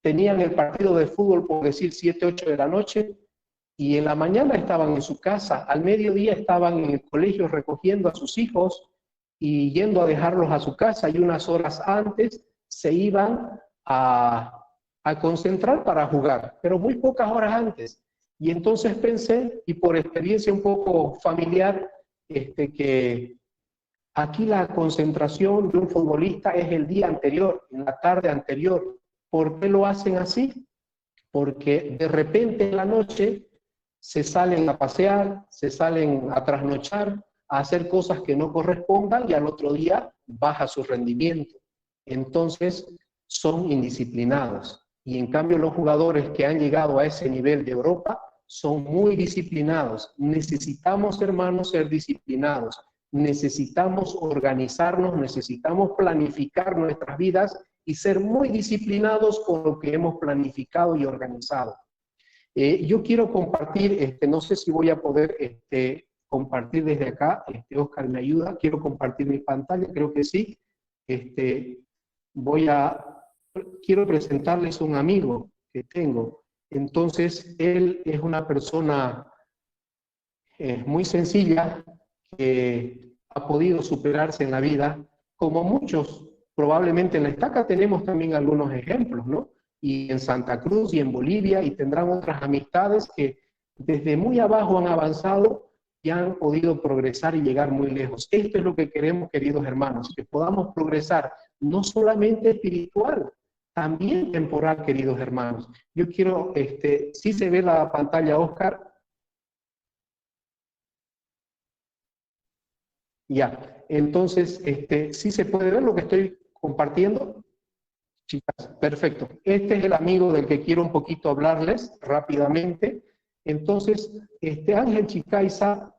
tenían el partido de fútbol, por decir, 7, 8 de la noche, y en la mañana estaban en su casa, al mediodía estaban en el colegio recogiendo a sus hijos y yendo a dejarlos a su casa, y unas horas antes se iban a concentrar para jugar, pero muy pocas horas antes. Y entonces pensé, y por experiencia un poco familiar, que aquí la concentración de un futbolista es el día anterior, en la tarde anterior. ¿Por qué lo hacen así? Porque de repente en la noche se salen a pasear, se salen a trasnochar, a hacer cosas que no correspondan y al otro día baja su rendimiento. Entonces son indisciplinados. Y en cambio los jugadores que han llegado a ese nivel de Europa son muy disciplinados. Necesitamos, hermanos, ser disciplinados. Necesitamos organizarnos, necesitamos planificar nuestras vidas y ser muy disciplinados con lo que hemos planificado y organizado. Yo quiero compartir, no sé si voy a poder compartir desde acá, Oscar me ayuda, quiero compartir mi pantalla, creo que sí. Quiero presentarles un amigo que tengo. Entonces, él es una persona muy sencilla, que ha podido superarse en la vida, como muchos. Probablemente en la estaca tenemos también algunos ejemplos, ¿no? Y en Santa Cruz y en Bolivia, y tendrán otras amistades que desde muy abajo han avanzado y han podido progresar y llegar muy lejos. Esto es lo que queremos, queridos hermanos, que podamos progresar, no solamente espiritual, también temporal, queridos hermanos. Yo quiero, ¿sí se ve la pantalla, Oscar? Ya, entonces, ¿sí se puede ver lo que estoy compartiendo? Chicas, perfecto. Este es el amigo del que quiero un poquito hablarles rápidamente. Entonces, Ángel Chicaiza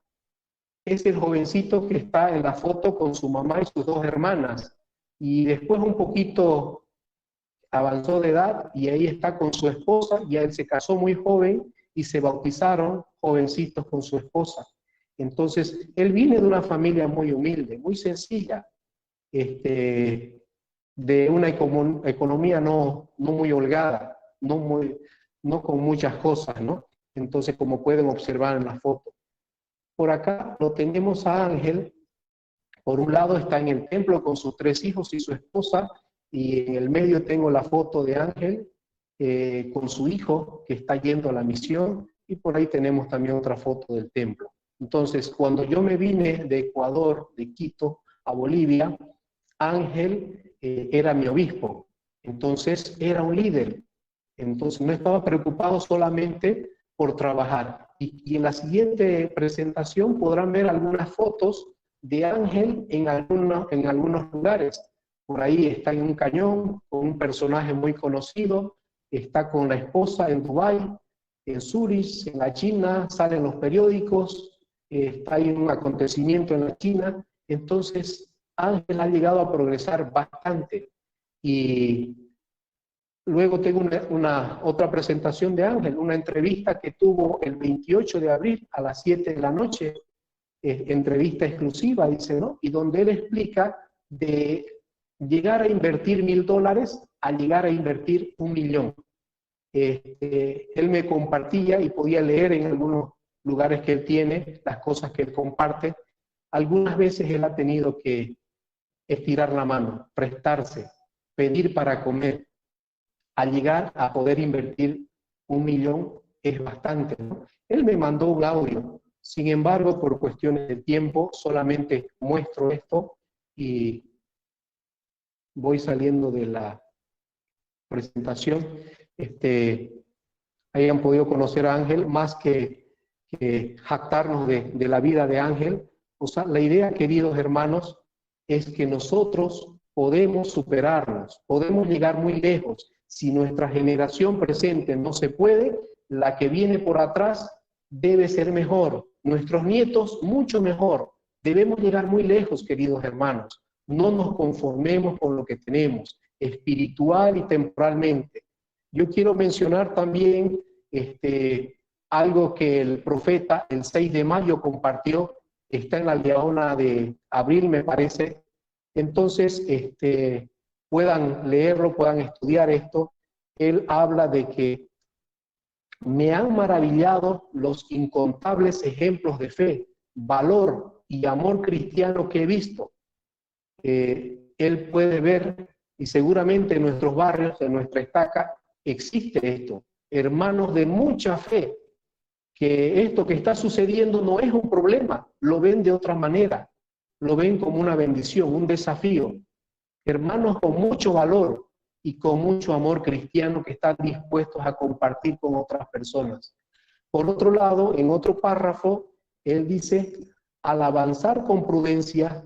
es el jovencito que está en la foto con su mamá y sus dos hermanas. Y después un poquito avanzó de edad y ahí está con su esposa. Ya él se casó muy joven y se bautizaron jovencitos con su esposa. Entonces, él viene de una familia muy humilde, muy sencilla, de una economía no muy holgada, no con muchas cosas, ¿no? Entonces, como pueden observar en la foto. Por acá lo tenemos a Ángel. Por un lado está en el templo con sus 3 hijos y su esposa, y en el medio tengo la foto de Ángel con su hijo que está yendo a la misión, y por ahí tenemos también otra foto del templo. Entonces, cuando yo me vine de Ecuador, de Quito, a Bolivia, Ángel era mi obispo. Entonces, era un líder. Entonces, no estaba preocupado solamente por trabajar. Y en la siguiente presentación podrán ver algunas fotos de Ángel en algunos lugares. Por ahí está en un cañón con un personaje muy conocido, está con la esposa en Dubái, en Zurich, en la China, salen los periódicos, está ahí un acontecimiento en la China. Entonces, Ángel ha llegado a progresar bastante. Y luego tengo otra presentación de Ángel, una entrevista que tuvo el 28 de abril a las 7 de la noche, entrevista exclusiva, dice, ¿no? Y donde él explica de llegar a invertir $1.000 a llegar a invertir 1 millón. Él me compartía y podía leer en algunos lugares que él tiene, las cosas que él comparte. Algunas veces él ha tenido que estirar la mano, prestarse, pedir para comer. Al llegar a poder invertir 1 millón es bastante, ¿no? Él me mandó un audio. Sin embargo, por cuestiones de tiempo, solamente muestro esto y voy saliendo de la presentación. Hayan podido conocer a Ángel, más que jactarnos de la vida de Ángel. O sea, la idea, queridos hermanos, es que nosotros podemos superarnos, podemos llegar muy lejos. Si nuestra generación presente no se puede, la que viene por atrás debe ser mejor. Nuestros nietos, mucho mejor. Debemos llegar muy lejos, queridos hermanos. No nos conformemos con lo que tenemos, espiritual y temporalmente. Yo quiero mencionar también algo que el profeta el 6 de mayo compartió, está en la Leona de abril, me parece. Entonces, puedan leerlo, puedan estudiar esto. Él habla de que me han maravillado los incontables ejemplos de fe, valor y amor cristiano que he visto. Él puede ver, y seguramente en nuestros barrios, en nuestra estaca, existe esto. Hermanos de mucha fe, que esto que está sucediendo no es un problema, lo ven de otra manera, lo ven como una bendición, un desafío. Hermanos con mucho valor y con mucho amor cristiano que están dispuestos a compartir con otras personas. Por otro lado, en otro párrafo, él dice, al avanzar con prudencia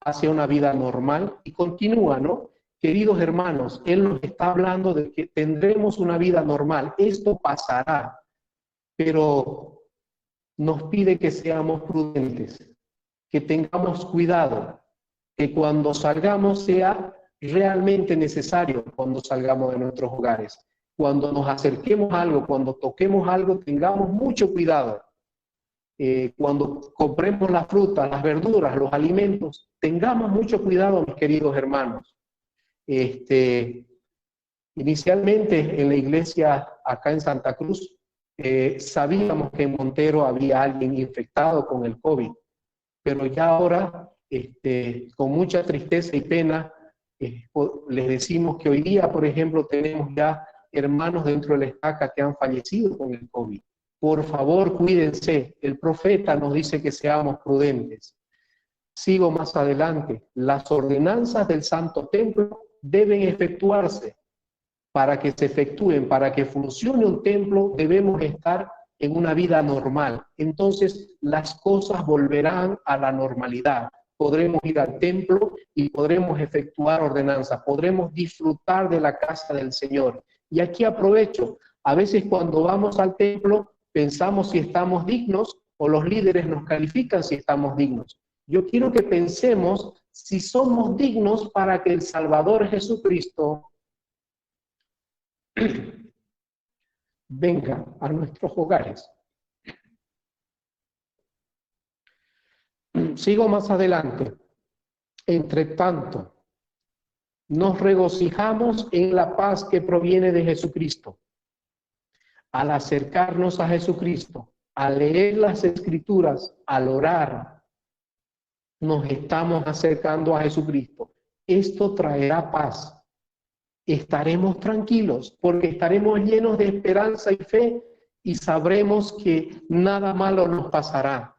hacia una vida normal, y continúa, ¿no? Queridos hermanos, él nos está hablando de que tendremos una vida normal, esto pasará, pero nos pide que seamos prudentes, que tengamos cuidado, que cuando salgamos sea realmente necesario, cuando salgamos de nuestros hogares. Cuando nos acerquemos a algo, cuando toquemos algo, tengamos mucho cuidado. Cuando compremos la fruta, las verduras, los alimentos, tengamos mucho cuidado, mis queridos hermanos. Inicialmente en la iglesia acá en Santa Cruz, sabíamos que en Montero había alguien infectado con el COVID, pero ya ahora, con mucha tristeza y pena, les decimos que hoy día, por ejemplo, tenemos ya hermanos dentro de la estaca que han fallecido con el COVID. Por favor, cuídense. El profeta nos dice que seamos prudentes. Sigo más adelante. Las ordenanzas del Santo Templo deben efectuarse. Para que se efectúen, para que funcione un templo, debemos estar en una vida normal. Entonces, las cosas volverán a la normalidad. Podremos ir al templo y podremos efectuar ordenanzas, podremos disfrutar de la casa del Señor. Y aquí aprovecho, a veces cuando vamos al templo pensamos si estamos dignos o los líderes nos califican si estamos dignos. Yo quiero que pensemos si somos dignos para que el Salvador Jesucristo venga a nuestros hogares. Sigo más adelante. Entre tanto, nos regocijamos en la paz que proviene de Jesucristo. Al acercarnos a Jesucristo, al leer las Escrituras, al orar, nos estamos acercando a Jesucristo. Esto traerá paz. Estaremos tranquilos porque estaremos llenos de esperanza y fe y sabremos que nada malo nos pasará.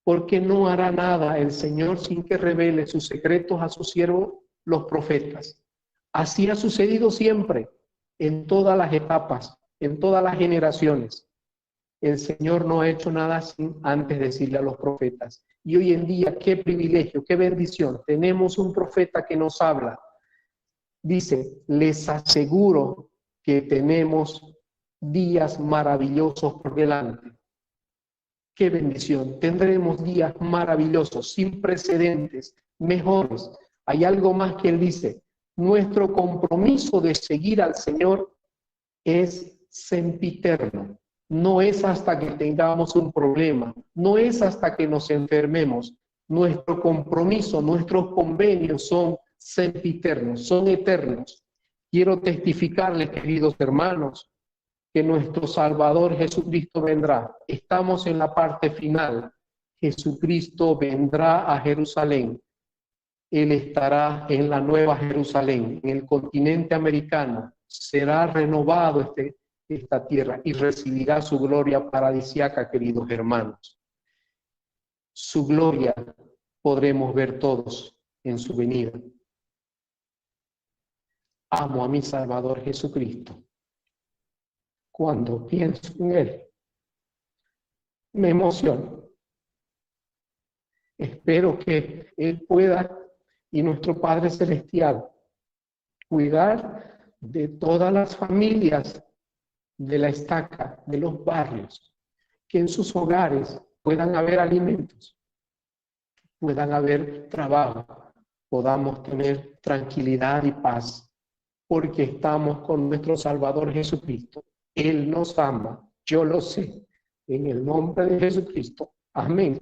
porque no hará nada el Señor sin que revele sus secretos a sus siervos, los profetas. Así ha sucedido siempre, en todas las etapas, en todas las generaciones. El Señor no ha hecho nada sin antes decirle a los profetas. Y hoy en día, qué privilegio, qué bendición. Tenemos un profeta que nos habla. Dice, les aseguro que tenemos días maravillosos por delante. Qué bendición. Tendremos días maravillosos, sin precedentes, mejores. Hay algo más que él dice. Nuestro compromiso de seguir al Señor es sempiterno. No es hasta que tengamos un problema, no es hasta que nos enfermemos. Nuestro compromiso, nuestros convenios son sempiternos, son eternos. Quiero testificarles, queridos hermanos, que nuestro Salvador Jesucristo vendrá. Estamos en la parte final. Jesucristo vendrá a Jerusalén. Él estará en la Nueva Jerusalén, en el continente americano. Será renovado esta tierra y recibirá su gloria paradisíaca, queridos hermanos. Su gloria podremos ver todos en su venida. Amo a mi Salvador Jesucristo. Cuando pienso en Él, me emociono. Espero que Él pueda, y nuestro Padre Celestial, cuidar de todas las familias de la estaca, de los barrios, que en sus hogares puedan haber alimentos, puedan haber trabajo, podamos tener tranquilidad y paz, porque estamos con nuestro Salvador Jesucristo. Él nos ama, yo lo sé. En el nombre de Jesucristo. Amén.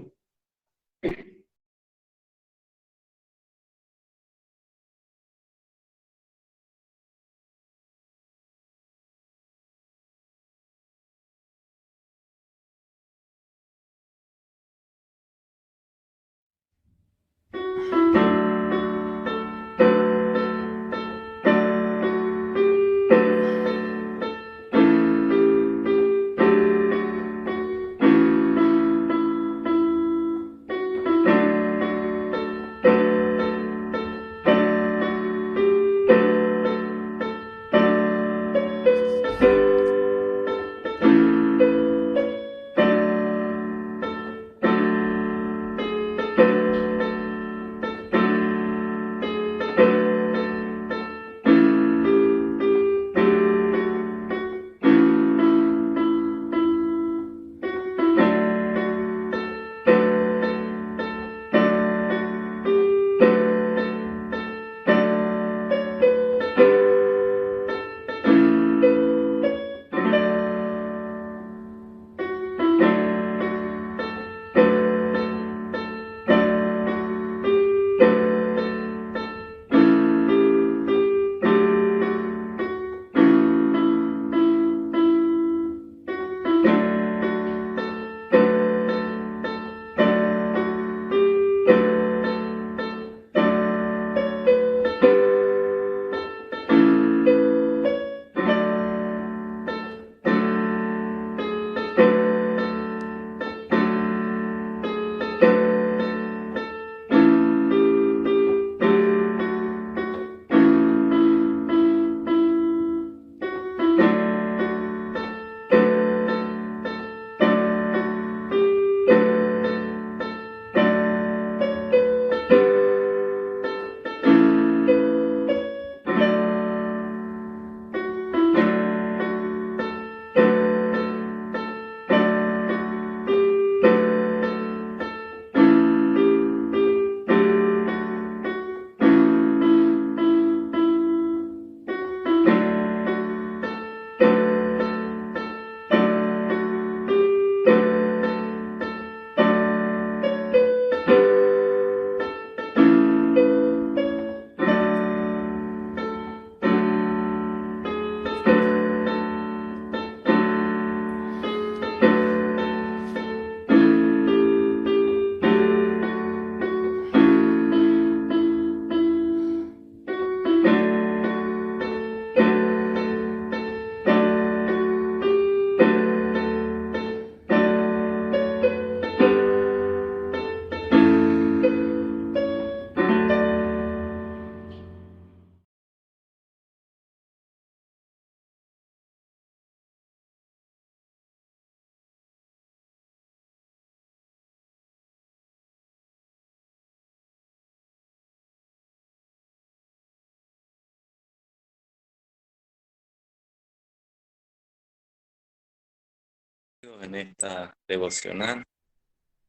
unidos en esta devocional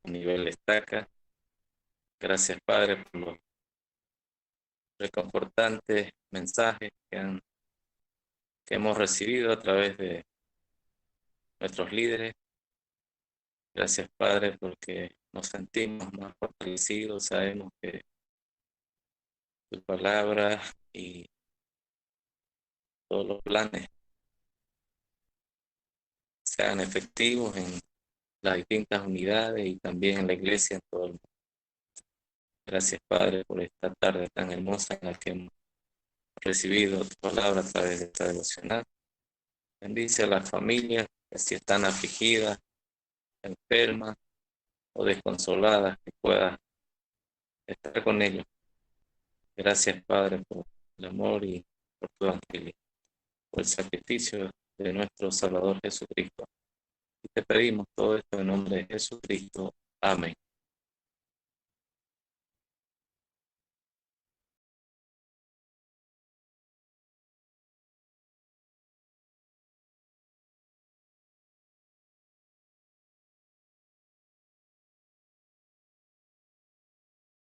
a nivel estaca. Gracias, Padre, por los reconfortantes mensajes que hemos recibido a través de nuestros líderes. Gracias, Padre, porque nos sentimos más fortalecidos. Sabemos que tu palabra y todos los planes sean efectivos en las distintas unidades y también en la iglesia en todo el mundo. Gracias, Padre, por esta tarde tan hermosa en la que hemos recibido tu palabra a través de esta devocional. Bendice a las familias que si están afligidas, enfermas o desconsoladas, que puedas estar con ellos. Gracias, Padre, por el amor y por tu evangelio, por el sacrificio de nuestro Salvador Jesucristo. Y te pedimos todo esto en nombre de Jesucristo. Amén.